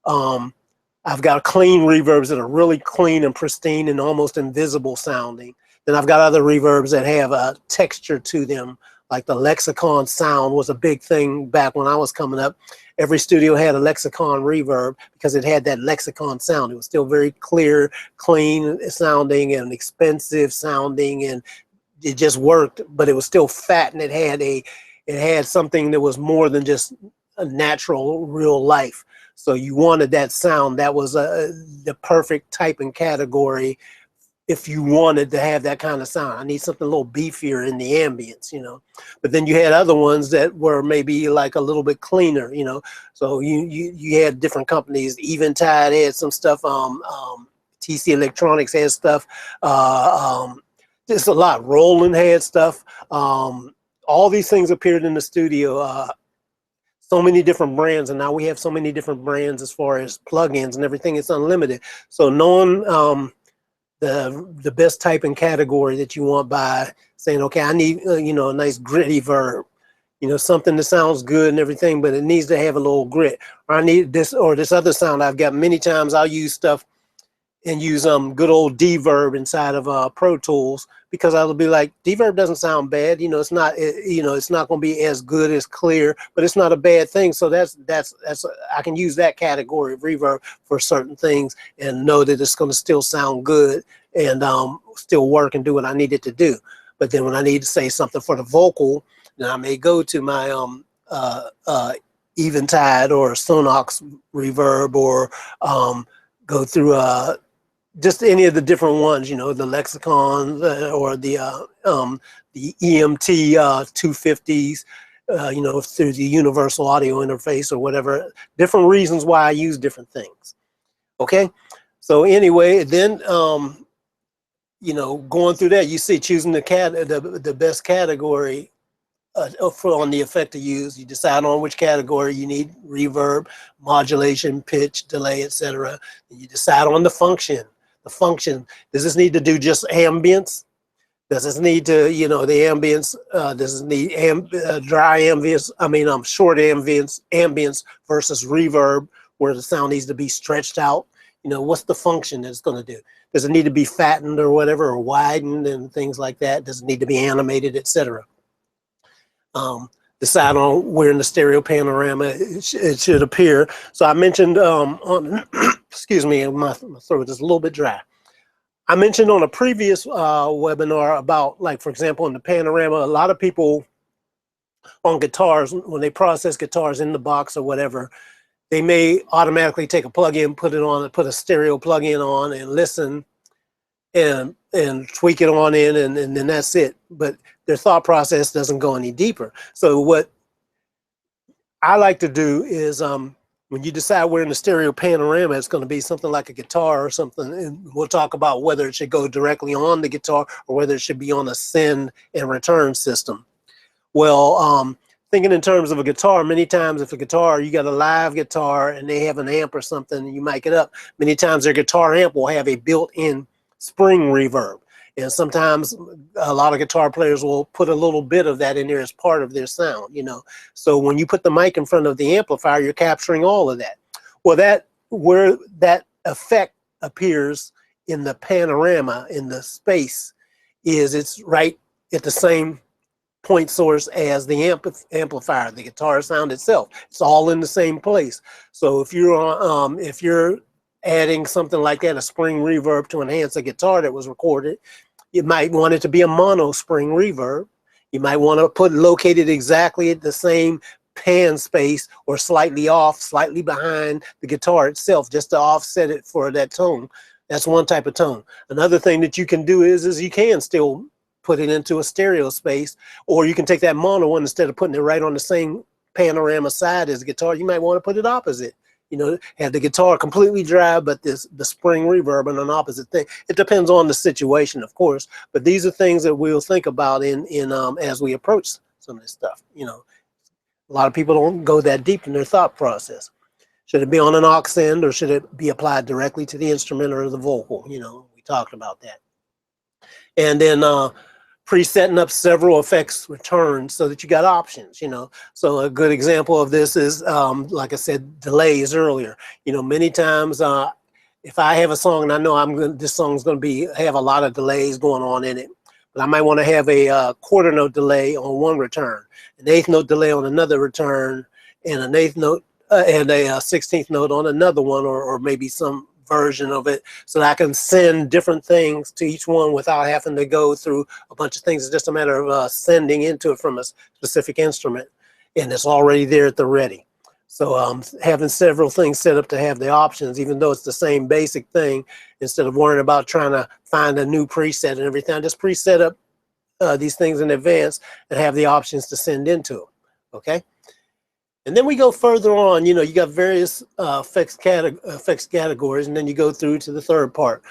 I've got clean reverbs that are really clean and pristine and almost invisible sounding. Then I've got other reverbs that have a texture to them, like the lexicon sound was a big thing back when I was coming up. Every studio had a lexicon reverb because it had that lexicon sound. It was still very clear, clean sounding and expensive sounding, and it just worked, but it was still fat, and it had something that was more than just a natural real life. So you wanted that sound. That was the perfect type and category if you wanted to have that kind of sound. I need something a little beefier in the ambience, But then you had other ones that were maybe like a little bit cleaner, So you had different companies. Eventide had some stuff. TC Electronics had stuff. Just a lot. Roland had stuff. All these things appeared in the studio. So many different brands, and now we have so many different brands as far as plugins and everything. It's unlimited. So knowing the best type and category that you want by saying, okay, I need a nice gritty verb, something that sounds good and everything, but it needs to have a little grit. Or I need this or this other sound. I've got many times I'll use stuff and use good old Deverb inside of Pro Tools, because I'll be like, Deverb doesn't sound bad. It's not it's not going to be as good as clear, but it's not a bad thing. So that's I can use that category of reverb for certain things and know that it's going to still sound good and still work and do what I need it to do. But then when I need to say something for the vocal, then I may go to my Eventide or Sonox reverb, or go through just any of the different ones, the lexicons or the EMT 250s, through the universal audio interface or whatever. Different reasons why I use different things. Okay, so anyway, then going through that, you see choosing the best category on the effect to use. You decide on which category you need: reverb, modulation, pitch, delay, etc. You decide on the function. The function, does this need to do just ambience? Does this need to, the ambience, does it need dry ambience, short ambience versus reverb, where the sound needs to be stretched out? What's the function that it's going to do? Does it need to be fattened or whatever, or widened and things like that? Does it need to be animated, etc.? Decide on where in the stereo panorama it should appear. So I mentioned excuse me, my throat is a little bit dry. I mentioned on a previous webinar about, like, for example, in the panorama, a lot of people on guitars, when they process guitars in the box or whatever, they may automatically take a plug-in, put a stereo plug-in on and listen and tweak it on in, and then that's it. But their thought process doesn't go any deeper. So what I like to do is when you decide where in the stereo panorama it's going to be something like a guitar or something, and we'll talk about whether it should go directly on the guitar or whether it should be on a send and return system. Well, thinking in terms of a guitar, many times if a guitar, you got a live guitar and they have an amp or something, and you mic it up, many times their guitar amp will have a built-in spring reverb. And sometimes a lot of guitar players will put a little bit of that in there as part of their sound, you know. So when you put the mic in front of the amplifier, you're capturing all of that. Well, where that effect appears in the panorama, in the space, is it's right at the same point source as the amplifier, the guitar sound itself. It's all in the same place. So if you're adding something like that, a spring reverb to enhance a guitar that was recorded, you might want it to be a mono spring reverb. You might want to locate it exactly at the same pan space or slightly off, slightly behind the guitar itself, just to offset it for that tone. That's one type of tone. Another thing that you can do is you can still put it into a stereo space, or you can take that mono one, instead of putting it right on the same panorama side as the guitar, you might want to put it opposite. You know, have the guitar completely dry, but the spring reverb on an opposite thing. It depends on the situation, of course, but these are things that we'll think about as we approach some of this stuff. You know, a lot of people don't go that deep in their thought process. Should it be on an aux end, or should it be applied directly to the instrument or the vocal? You know, we talked about that. And then presetting up several effects returns so that you got options, you know. So a good example of this is, like I said, delays earlier. You know, many times if I have a song and I know this song's going to have a lot of delays going on in it, but I might want to have a quarter note delay on one return, an eighth note delay on another return, and an eighth note and a 16th note on another one, or maybe some version of it, so that I can send different things to each one without having to go through a bunch of things. It's just a matter of sending into it from a specific instrument, and it's already there at the ready. So having several things set up to have the options, even though it's the same basic thing, instead of worrying about trying to find a new preset and everything, just preset up these things in advance and have the options to send into them. Okay. And then we go further on. You know, you got various effects categories, and then you go through to the third part.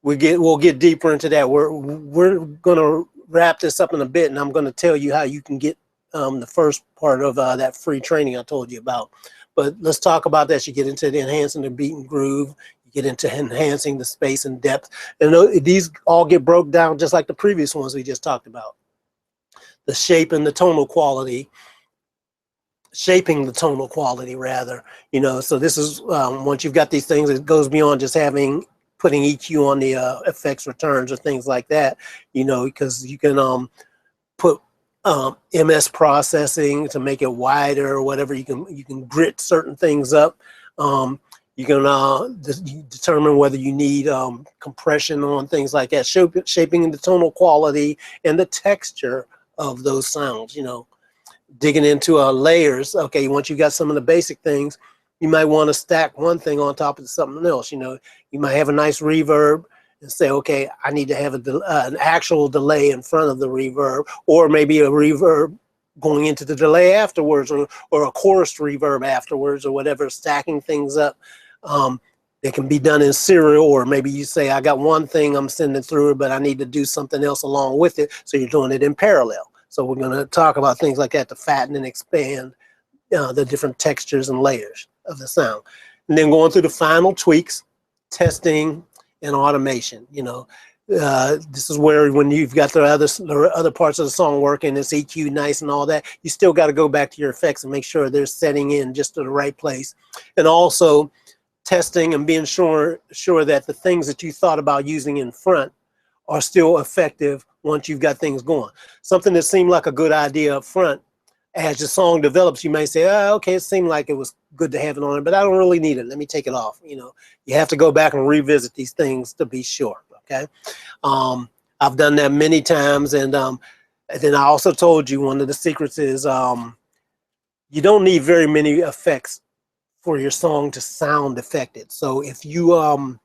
We'll get deeper into that. We're going to wrap this up in a bit, and I'm going to tell you how you can get the first part of that free training I told you about. But let's talk about that. You get into the enhancing the beat and groove. You get into enhancing the space and depth, and these all get broke down just like the previous ones we just talked about. The shape and the tonal quality. Shaping the tonal quality, rather, you know. So this is once you've got these things, it goes beyond just putting EQ on the effects returns or things like that, you know, because you can put MS processing to make it wider or whatever. You can grit certain things up. You can determine whether you need compression on things like that, shaping the tonal quality and the texture of those sounds, you know. Digging into layers. Okay, once you got some of the basic things, you might want to stack one thing on top of something else. You know, you might have a nice reverb and say, okay, I need to have an actual delay in front of the reverb, or maybe a reverb going into the delay afterwards, or a chorus reverb afterwards, or whatever, stacking things up. It can be done in serial, or maybe you say, I got one thing I'm sending through, but I need to do something else along with it, so you're doing it in parallel. So we're going to talk about things like that to fatten and expand the different textures and layers of the sound. And then going through the final tweaks, testing, and automation. You know, this is where, when you've got the other parts of the song working, it's EQ nice and all that, you still got to go back to your effects and make sure they're setting in just to the right place. And also testing and being sure that the things that you thought about using in front are still effective once you've got things going. Something that seemed like a good idea up front, as your song develops, you may say, oh, okay, it seemed like it was good to have it on it, but I don't really need it. Let me take it off. You know, you have to go back and revisit these things to be sure. Okay. I've done that many times. And then I also told you one of the secrets is you don't need very many effects for your song to sound affected. So if you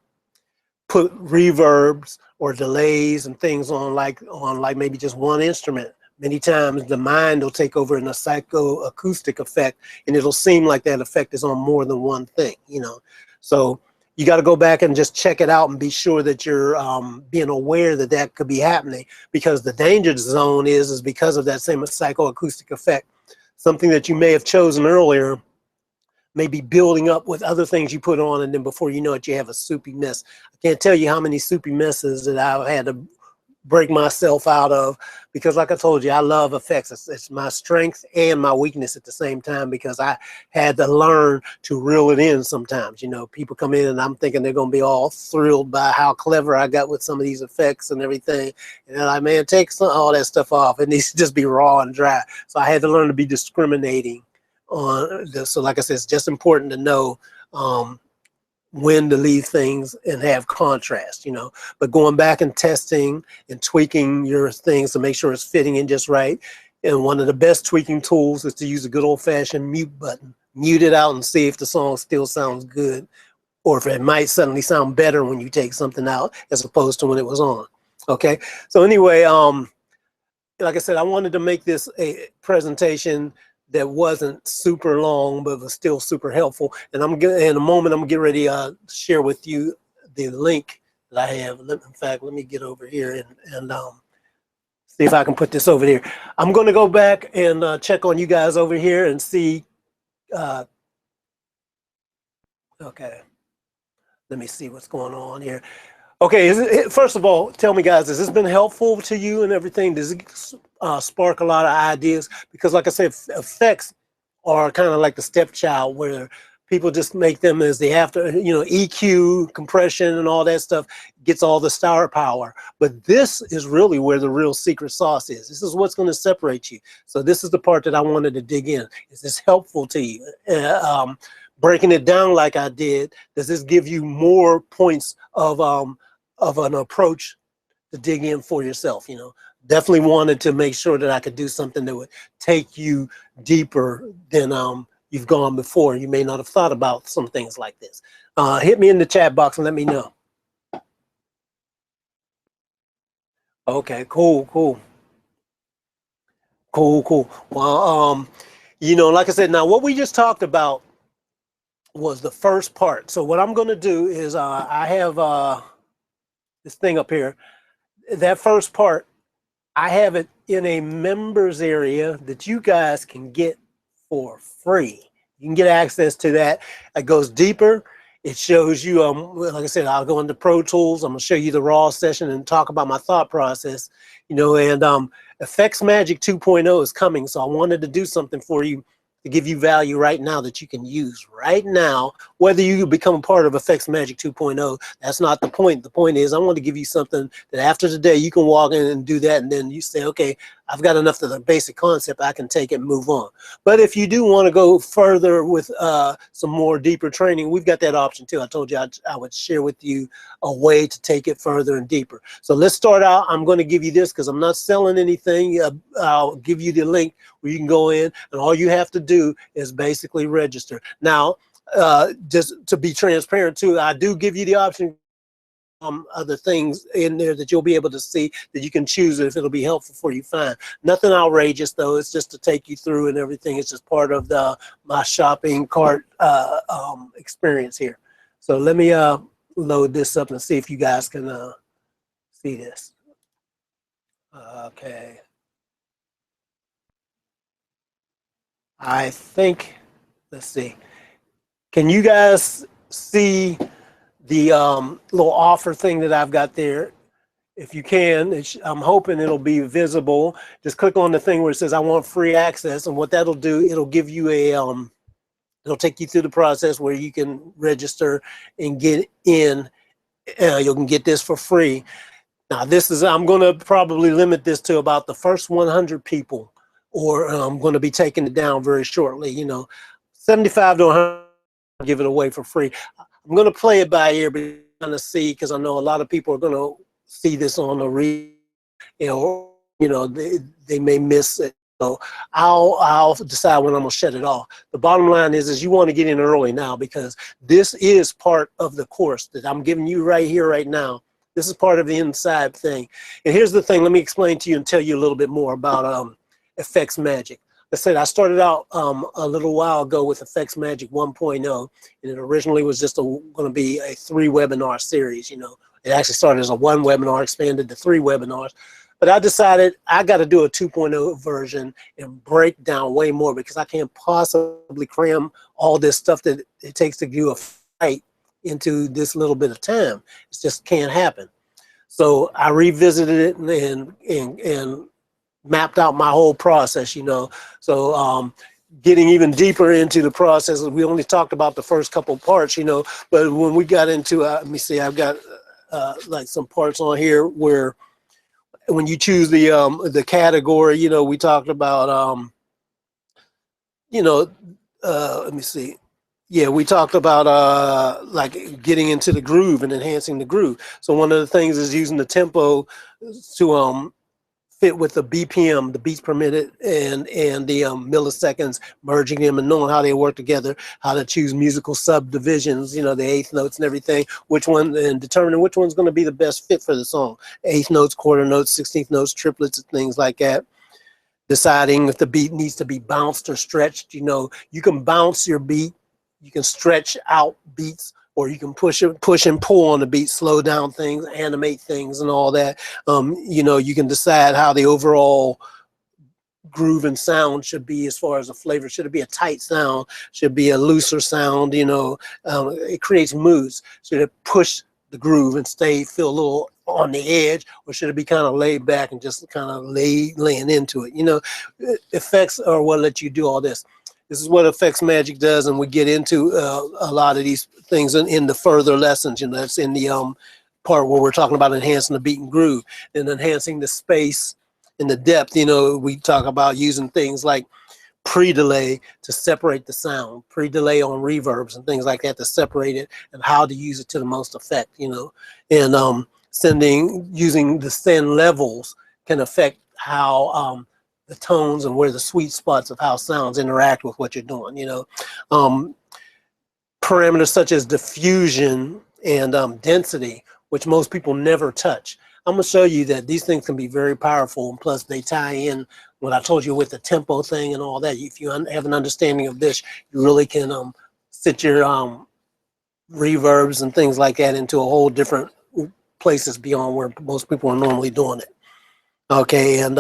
put reverbs or delays and things on like maybe just one instrument, many times the mind will take over in a psychoacoustic effect, and it'll seem like that effect is on more than one thing, you know. So you got to go back and just check it out and be sure that you're being aware that that could be happening, because the danger zone is because of that same psychoacoustic effect. Something that you may have chosen earlier may be building up with other things you put on, and then before you know it, you have a soupy mess. I can't tell you how many soupy messes that I've had to break myself out of, because like I told you, I love effects. It's my strength and my weakness at the same time, because I had to learn to reel it in sometimes. You know, people come in and I'm thinking they're going to be all thrilled by how clever I got with some of these effects and everything. And they're like, man, take all that stuff off. It needs to just be raw and dry. So I had to learn to be discriminating on this. So like I said, it's just important to know when to leave things and have contrast, you know. But going back and testing and tweaking your things to make sure it's fitting in just right. And one of the best tweaking tools is to use a good old-fashioned mute button. Mute it out and see if the song still sounds good, or if it might suddenly sound better when you take something out as opposed to when it was on. Okay, so anyway, like I said, I wanted to make this a presentation that wasn't super long, but was still super helpful. And in a moment, I'm gonna get ready to share with you the link that I have. In fact, let me get over here and see if I can put this over there. I'm gonna go back and check on you guys over here and see. Okay, let me see what's going on here. Okay, first of all, tell me, guys, has this been helpful to you and everything? Does it spark a lot of ideas? Because like I said, effects are kind of like the stepchild, where people just make them as the after, you know, EQ, compression, and all that stuff gets all the star power. But this is really where the real secret sauce is. This is what's going to separate you. So this is the part that I wanted to dig in. Is this helpful to you? Breaking it down like I did, does this give you more points of an approach to dig in for yourself? You know, definitely wanted to make sure that I could do something that would take you deeper than you've gone before. You may not have thought about some things like this. Hit me in the chat box and let me know. Okay, cool. Well, you know, like I said, now what we just talked about was the first part. So what I'm going to do is I have this thing up here. That first part, I have it in a members area that you guys can get for free. You can get access to that. It goes deeper. It shows you, like I said, I'll go into Pro Tools. I'm going to show you the raw session and talk about my thought process, you know, and Effects Magic 2.0 is coming. So I wanted to do something for you to give you value right now that you can use right now. Whether you become a part of Effects Magic 2.0, that's not the point. The point is I want to give you something that after today you can walk in and do that, and then you say, okay, I've got enough of the basic concept, I can take it and move on. But if you do want to go further with some more deeper training, we've got that option too. I told you I would share with you a way to take it further and deeper. So let's start out. I'm going to give you this because I'm not selling anything. I'll give you the link where you can go in, and all you have to do is basically register. Now, just to be transparent too, I do give you the option other things in there that you'll be able to see, that you can choose if it'll be helpful for you. Fine. Nothing outrageous though. It's just to take you through and everything. It's just part of my shopping cart experience here. So let me load this up and see if you guys can see this. Okay. I think, let's see. Can you guys see the little offer thing that I've got there? If you can, I'm hoping it'll be visible. Just click on the thing where it says I want free access, and what that'll do, it'll give you a it'll take you through the process where you can register and get in. You can get this for free. Now this is, I'm going to probably limit this to about the first 100 people, or I'm going to be taking it down very shortly. You know, 75 to 100, give it away for free. I'm going to play it by ear, but I'm going to see, because I know a lot of people are going to see this on the read, you know, they may miss it. So I'll decide when I'm going to shut it off. The bottom line is you want to get in early now, because this is part of the course that I'm giving you right here, right now. This is part of the inside thing. And here's the thing. Let me explain to you and tell you a little bit more about Effects Magic. I said I started out a little while ago with Effects Magic 1.0, and it originally was just going to be a 3-webinar series. You know, it actually started as a 1 webinar, expanded to 3 webinars. But I decided I got to do a 2.0 version and break down way more, because I can't possibly cram all this stuff that it takes to do a fight into this little bit of time. It just can't happen. So I revisited it and mapped out my whole process, you know. So getting even deeper into the process, we only talked about the first couple parts, you know, but when we got into, let me see, I've got like some parts on here where when you choose the category, you know, we talked about, you know, let me see. Yeah, we talked about like getting into the groove and enhancing the groove. So one of the things is using the tempo to fit with the BPM, the beats per minute, and the milliseconds, merging them and knowing how they work together, how to choose musical subdivisions, you know, the eighth notes and everything, which one, and determining which one's going to be the best fit for the song. Eighth notes, quarter notes, 16th notes, triplets, and things like that. Deciding if the beat needs to be bounced or stretched. You know, you can bounce your beat, you can stretch out beats, or you can push and pull on the beat, slow down things, animate things, and all that. You know, you can decide how the overall groove and sound should be as far as a flavor. Should it be a tight sound? Should it be a looser sound? You know, it creates moods. Should it push the groove and feel a little on the edge, or should it be kind of laid back and just kind of laying into it? You know, effects are what let you do all this. This is what effects magic does, and we get into a lot of these things in the further lessons. You know, that's in the part where we're talking about enhancing the beat and groove and enhancing the space and the depth. You know, we talk about using things like pre-delay to separate the sound, pre-delay on reverbs and things like that to separate it, and how to use it to the most effect, you know. And using the send levels can affect how the tones and where the sweet spots of how sounds interact with what you're doing, you know. Parameters such as diffusion and density, which most people never touch. I'm going to show you that these things can be very powerful, and plus they tie in what I told you with the tempo thing and all that. If you have an understanding of this, you really can sit your reverbs and things like that into a whole different places beyond where most people are normally doing it. Okay, and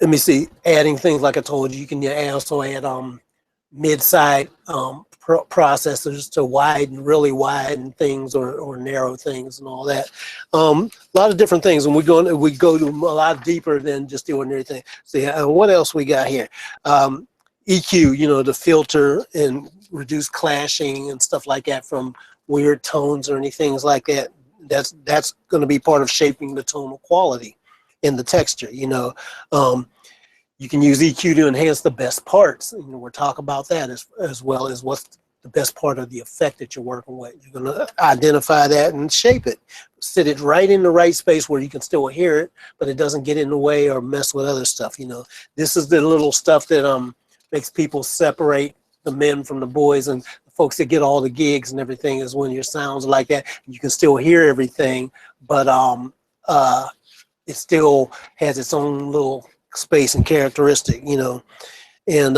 let me see, adding things like I told you, you can also add mid-side processors to really widen things or narrow things and all that. A lot of different things, and we go to a lot deeper than just the ordinary thing. See, what else we got here? EQ, you know, to filter and reduce clashing and stuff like that from weird tones or anything like that. That's going to be part of shaping the tonal quality in the texture, you know. You can use EQ to enhance the best parts. You know, we'll talk about that as well as what's the best part of the effect that you're working with. You're going to identify that and shape it. Sit it right in the right space where you can still hear it, but it doesn't get in the way or mess with other stuff, you know. This is the little stuff that makes people separate the men from the boys, and the folks that get all the gigs and everything is when your sounds like that. You can still hear everything, but it still has its own little space and characteristic, you know. And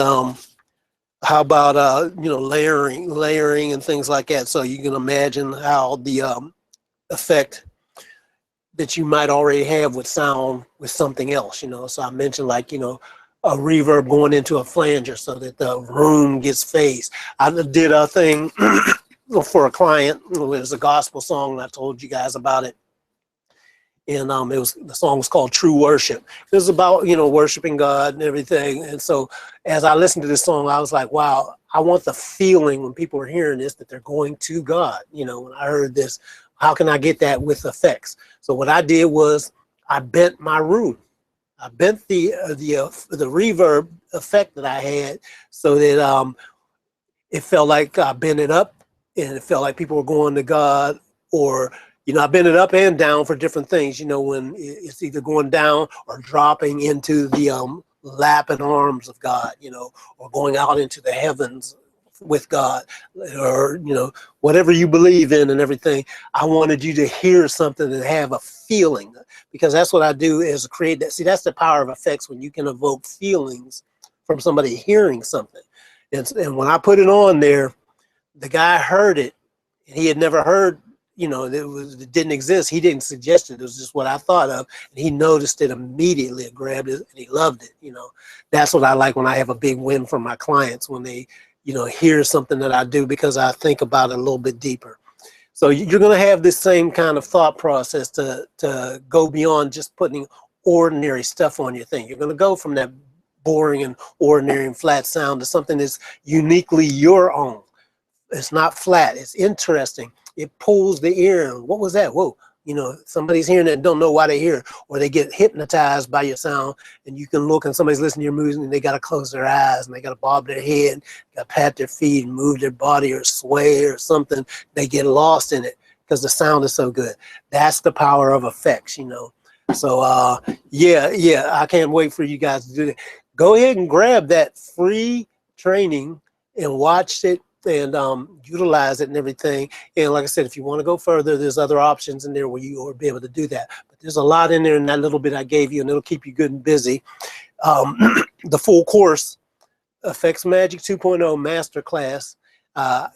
how about you know, layering and things like that. So you can imagine how the effect that you might already have with sound with something else, you know. So I mentioned, like, you know, a reverb going into a flanger so that the room gets phased. I did a thing for a client. It was a gospel song, and I told you guys about it. And the song was called True Worship. It was about, you know, worshiping God and everything. And so as I listened to this song, I was like, wow, I want the feeling when people are hearing this that they're going to God. You know, when I heard this, how can I get that with effects? So what I did was I bent my room. I bent the reverb effect that I had so that it felt like I bent it up, and it felt like people were going to God. Or, you know, I bend it up and down for different things, you know, when it's either going down or dropping into the lap and arms of God, you know, or going out into the heavens with God, or, you know, whatever you believe in and everything. I wanted you to hear something and have a feeling, because that's what I do, is create that. See, that's the power of effects, when you can evoke feelings from somebody hearing something. And when I put it on there, the guy heard it, and he had never heard, you know, it didn't exist. He didn't suggest it. It was just what I thought of. And he noticed it immediately and grabbed it, and he loved it. You know, that's what I like when I have a big win from my clients, when they, you know, hear something that I do, because I think about it a little bit deeper. So you're going to have this same kind of thought process to go beyond just putting ordinary stuff on your thing. You're going to go from that boring and ordinary and flat sound to something that's uniquely your own. It's not flat. It's interesting. It pulls the ear. What was that? Whoa. You know, somebody's hearing it and don't know why they hear it, or they get hypnotized by your sound, and you can look and somebody's listening to your music and they got to close their eyes and they got to bob their head, got to pat their feet and move their body or sway or something. They get lost in it because the sound is so good. That's the power of effects, you know. So yeah, I can't wait for you guys to do that. Go ahead and grab that free training and watch it and utilize it and everything. And like I said, if you want to go further, there's other options in there where you will be able to do that. But there's a lot in there in that little bit I gave you, and it'll keep you good and busy. The full course, Effects Magic 2.0 Masterclass,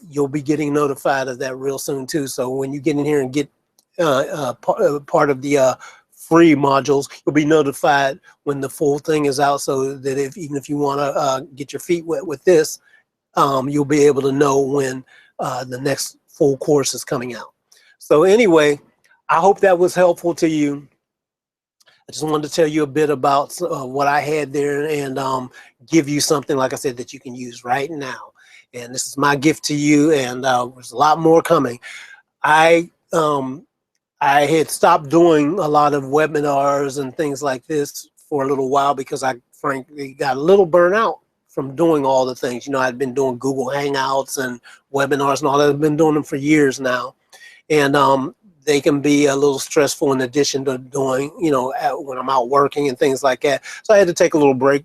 you'll be getting notified of that real soon too. So when you get in here and get part of the free modules, you'll be notified when the full thing is out, so that even if you want to get your feet wet with this, you'll be able to know when the next full course is coming out. So anyway, I hope that was helpful to you. I just wanted to tell you a bit about what I had there and give you something, like I said, that you can use right now. And this is my gift to you, and there's a lot more coming. I had stopped doing a lot of webinars and things like this for a little while because I frankly got a little burnt out from doing all the things. You know, I'd been doing Google Hangouts and webinars and all that. I've been doing them for years now. And they can be a little stressful in addition to doing, you know, when I'm out working and things like that. So I had to take a little break,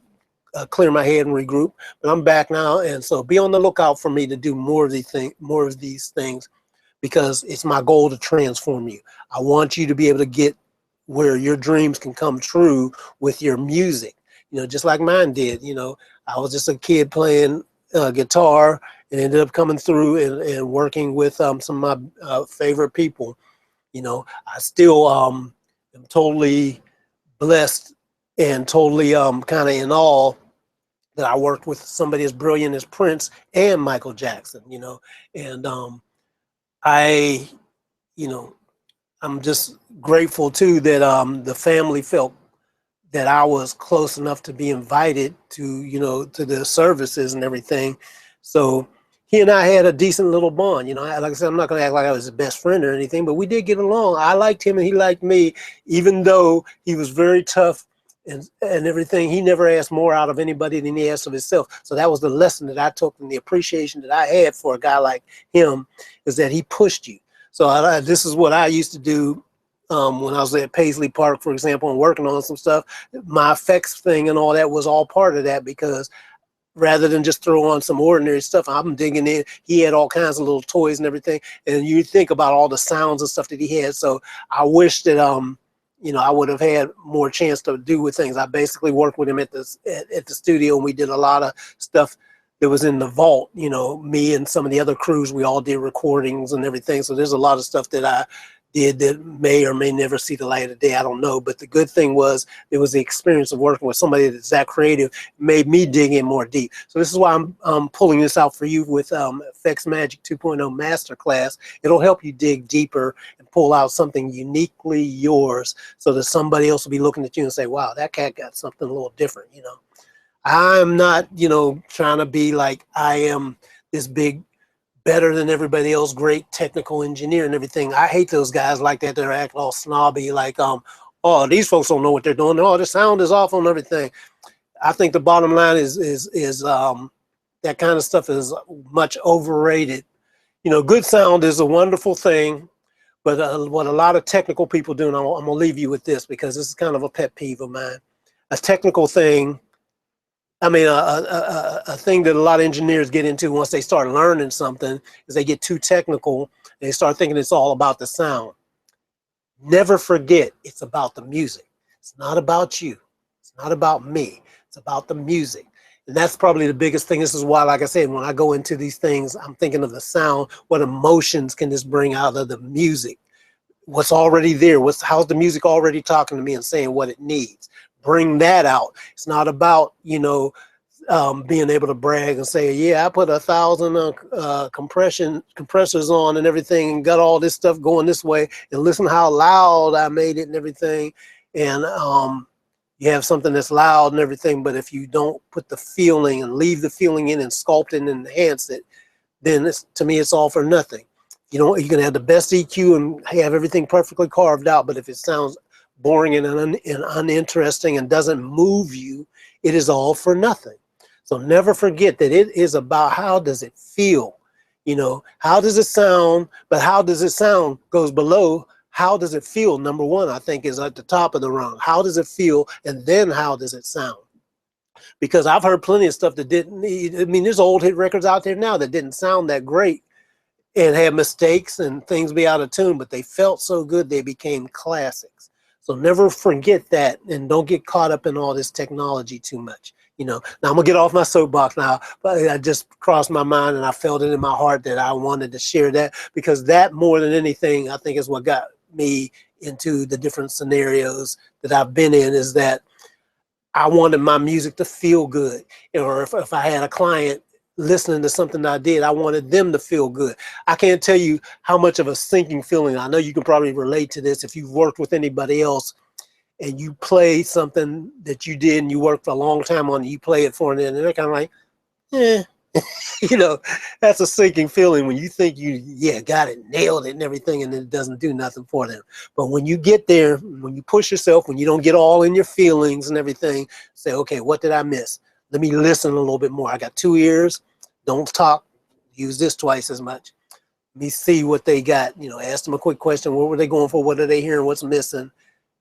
clear my head and regroup. But I'm back now, and so be on the lookout for me to do more of these things, because it's my goal to transform you. I want you to be able to get where your dreams can come true with your music. You know, just like mine did. You know, I was just a kid playing guitar and ended up coming through and working with some of my favorite people. You know, I still am totally blessed and totally kind of in awe that I worked with somebody as brilliant as Prince and Michael Jackson, you know. And you know, I'm just grateful too that the family felt that I was close enough to be invited to, you know, to the services and everything. So he and I had a decent little bond. You know, like I said, I'm not going to act like I was his best friend or anything, but we did get along. I liked him and he liked me, even though he was very tough and everything. He never asked more out of anybody than he asked of himself. So that was the lesson that I took, and the appreciation that I had for a guy like him is that he pushed you. So this is what I used to do when I was at Paisley Park, for example, and working on some stuff. My effects thing and all that was all part of that, because rather than just throw on some ordinary stuff, I'm digging in. He had all kinds of little toys and everything, and you think about all the sounds and stuff that he had. So I wish that you know, I would have had more chance to do with things. I basically worked with him at the studio, and we did a lot of stuff that was in the vault. You know, me and some of the other crews, we all did recordings and everything. So there's a lot of stuff that I did that may or may never see the light of day. I don't know. But the good thing was, it was the experience of working with somebody that's that creative made me dig in more deep. So this is why I'm pulling this out for you with Effects Magic 2.0 Masterclass. It'll help you dig deeper and pull out something uniquely yours, so that somebody else will be looking at you and say, wow, that cat got something a little different. You know, I'm not, you know, trying to be like I am this big, better than everybody else, great technical engineer and everything. I hate those guys like that. They're acting all snobby, like, oh, these folks don't know what they're doing. Oh, the sound is off on everything. I think the bottom line is that kind of stuff is much overrated. You know, good sound is a wonderful thing, but what a lot of technical people do, and I'm gonna leave you with this because this is kind of a pet peeve of mine. A technical thing, I mean, a thing that a lot of engineers get into once they start learning something is they get too technical and they start thinking it's all about the sound. Never forget, it's about the music. It's not about you. It's not about me. It's about the music. And that's probably the biggest thing. This is why, like I said, when I go into these things, I'm thinking of the sound. What emotions can this bring out of the music? What's already there? How's the music already talking to me and saying what it needs? Bring that out. It's not about, you know, being able to brag and say, yeah, I put 1,000 compressors on and everything and got all this stuff going this way, and listen how loud I made it and everything. And you have something that's loud and everything, but if you don't put the feeling and leave the feeling in and sculpt it and enhance it, then to me, it's all for nothing. You can have the best EQ and have everything perfectly carved out, but if it sounds boring and uninteresting and doesn't move you, it is all for nothing. So never forget that it is about how does it feel. How does it sound, but how does it sound goes below how does it feel. Number one, I think, is at the top of the rung. How does it feel, and then how does it sound? Because I've heard plenty of stuff that didn't need, I mean, there's old hit records out there now that didn't sound that great and had mistakes and things be out of tune, but they felt so good they became classics. So never forget that, and don't get caught up in all this technology too much. Now I'm gonna get off my soapbox now, but I just crossed my mind and I felt it in my heart that I wanted to share that, because that more than anything, I think, is what got me into the different scenarios that I've been in, is that I wanted my music to feel good. Or if I had a client listening to something I did, I wanted them to feel good. I can't tell you how much of a sinking feeling. I know you can probably relate to this if you've worked with anybody else and you play something that you did and you worked for a long time on it, you play it for them, and they're kind of like, eh. you know, that's a sinking feeling when you think yeah, got it, nailed it and everything, and it doesn't do nothing for them. But when you get there, when you push yourself, when you don't get all in your feelings and everything, say, okay, what did I miss? Let me listen a little bit more. I got 2 ears. Don't talk. Use this twice as much. Let me see what they got. Ask them a quick question. What were they going for? What are they hearing? What's missing?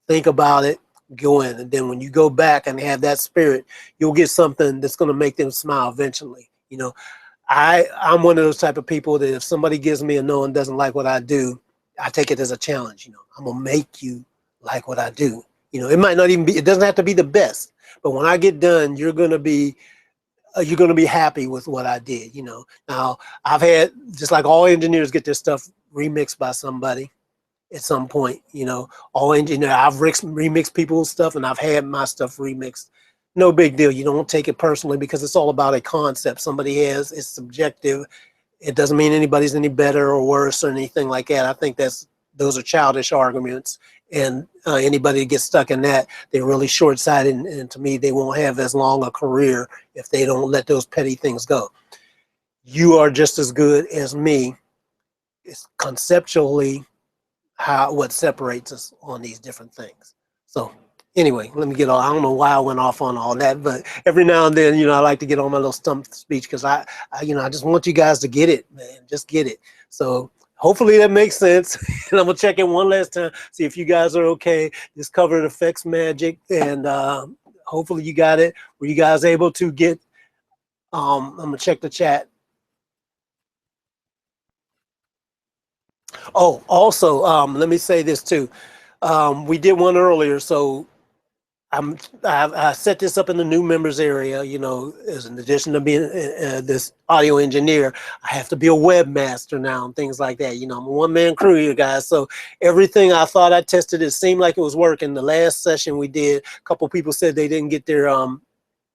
Think about it. Go in. And then when you go back and have that spirit, you'll get something that's going to make them smile eventually. I'm one of those type of people that if somebody gives me a no and doesn't like what I do, I take it as a challenge. I'm gonna make you like what I do. It might not even be, it doesn't have to be the best, but when I get done, you're gonna be happy with what I did. Now I've had, just like all engineers get their stuff remixed by somebody at some point. All engineer, I've remixed people's stuff and I've had my stuff remixed. No big deal. You don't take it personally, because it's all about a concept somebody has. It's subjective. It doesn't mean anybody's any better or worse or anything like that. I think those are childish arguments, and anybody that gets stuck in that, they're really short-sighted, and to me, they won't have as long a career if they don't let those petty things go. You are just as good as me. It's conceptually what separates us on these different things. So anyway, let me get on. I don't know why I went off on all that, but every now and then, I like to get on my little stump speech, because I just want you guys to get it, man. Just get it. So hopefully that makes sense. And I'm gonna check in one last time, see if you guys are okay. This covered affects magic, and hopefully you got it. Were you guys able to get? I'm gonna check the chat. Oh, also, let me say this too. We did one earlier, so I set this up in the new members area. As in addition to being this audio engineer, I have to be a webmaster now and things like that. I'm a one-man crew here, guys. So everything I thought I tested, it seemed like it was working. The last session we did, a couple people said they didn't get their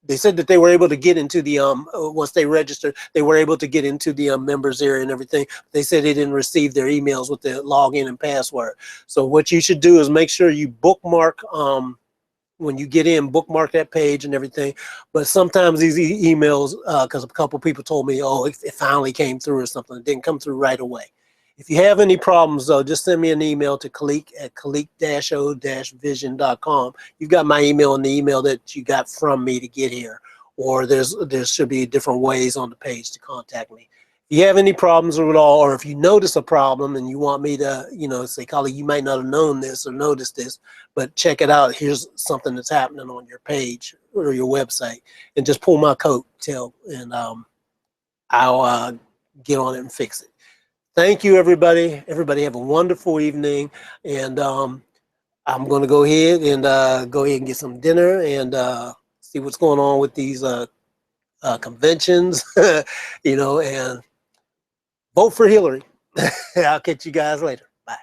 they said that they were able to get into the once they registered, they were able to get into the members area and everything. They said they didn't receive their emails with the login and password. So what you should do is make sure you bookmark when you get in, bookmark that page and everything. But sometimes these emails, because a couple people told me, oh, it finally came through or something. It didn't come through right away. If you have any problems, though, just send me an email to Khaliq at Khaliq-O-Vision.com. You've got my email and the email that you got from me to get here. Or there should be different ways on the page to contact me. If you have any problems with all, or if you notice a problem and you want me to, say, Khaliq, you might not have known this or noticed this, but check it out. Here's something that's happening on your page or your website, and just pull my coattail, and I'll get on it and fix it. Thank you, everybody. Everybody have a wonderful evening, and I'm going to go ahead and get some dinner and see what's going on with these conventions, and vote for Hillary. I'll catch you guys later. Bye.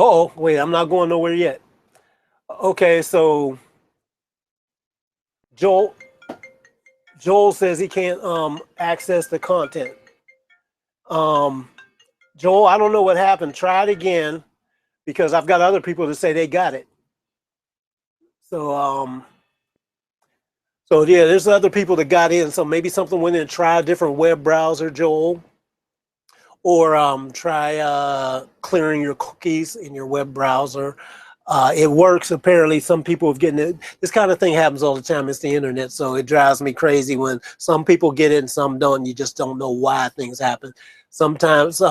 Oh, wait, I'm not going nowhere yet. Okay, so Joel Joel says he can't access the content. Um, Joel, I don't know what happened. Try it again because I've got other people to say they got it. So so yeah, there's other people that got in. So maybe something went in. Try a different web browser, Joel, or try clearing your cookies in your web browser. It works apparently. Some people have getting it. This kind of thing happens all the time. It's the internet, so it drives me crazy when some people get it and some don't. You just don't know why things happen. Sometimes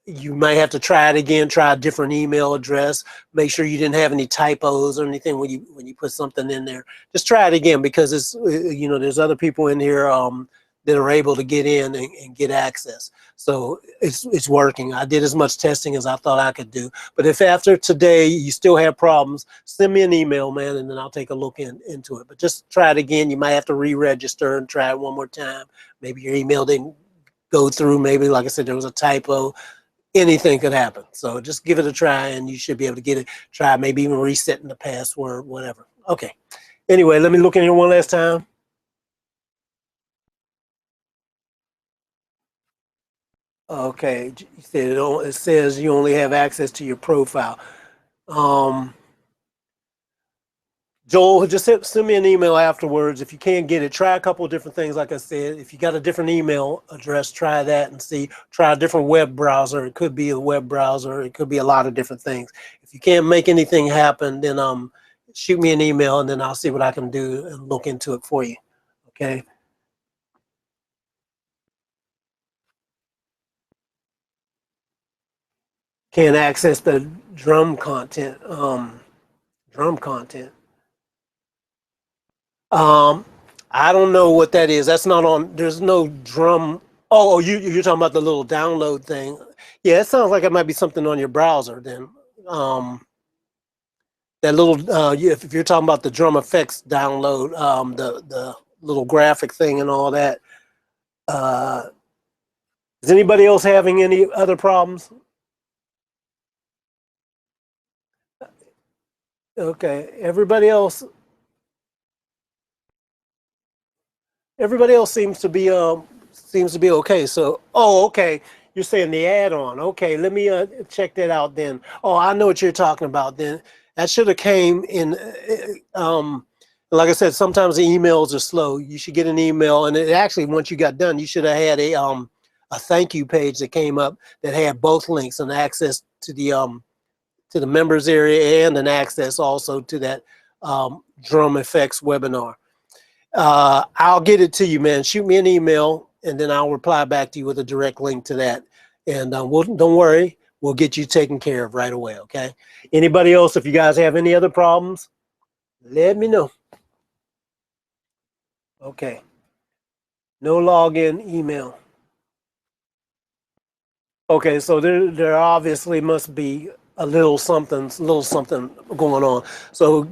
you might have to try it again. Try a different email address. Make sure you didn't have any typos or anything when you put something in there. Just try it again because it's there's other people in here that are able to get in and get access. So it's working. I did as much testing as I thought I could do. But if after today you still have problems, send me an email, man, and then I'll take a look into it. But just try it again. You might have to re-register and try it one more time. Maybe your email didn't go through. Maybe, like I said, there was a typo. Anything could happen. So just give it a try and you should be able to get it. Try maybe even resetting the password, whatever. Okay. Anyway, let me look in here one last time. Okay, it says you only have access to your profile. Joel, just send me an email afterwards. If you can't get it, try a couple of different things. Like I said, if you got a different email address, try that and see. Try a different web browser. It could be a web browser. It could be a lot of different things. If you can't make anything happen, then shoot me an email and then I'll see what I can do and look into it for you. Okay. Can't access the drum content. Drum content. Um, I don't know what that is. That's not on. There's no drum. Oh, you're talking about the little download thing. Yeah, it sounds like it might be something on your browser then. Um, that little if you're talking about the drum effects download, the little graphic thing and all that. Uh, is anybody else having any other problems? Okay, everybody else seems to be okay. So, oh, okay. You're saying the add-on. Okay, let me check that out then. Oh, I know what you're talking about then. That should have came in. Like I said, sometimes the emails are slow. You should get an email, and it actually, once you got done, you should have had a thank you page that came up that had both links and access to the members area and an access also to that drum effects webinar. I'll get it to you, man. Shoot me an email, and then I'll reply back to you with a direct link to that. And don't worry, we'll get you taken care of right away, okay? Anybody else, if you guys have any other problems, let me know. Okay. No login email. Okay, so there obviously must be a little something going on. So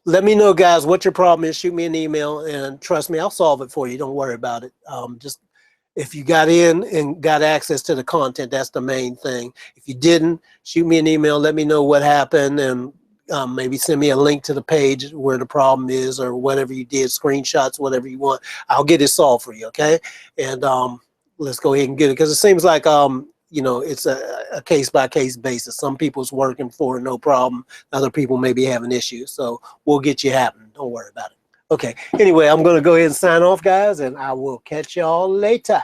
let me know, guys, what your problem is. Shoot me an email, and trust me, I'll solve it for you. Don't worry about it. Just if you got in and got access to the content, that's the main thing. If you didn't, shoot me an email. Let me know what happened, and maybe send me a link to the page where the problem is, or whatever you did, screenshots, whatever you want. I'll get it solved for you, okay? And let's go ahead and get it, because it seems like it's a case-by-case basis. Some people's working for it, no problem. Other people may be having issues. So we'll get you happening. Don't worry about it. Okay. Anyway, I'm going to go ahead and sign off, guys, and I will catch y'all later.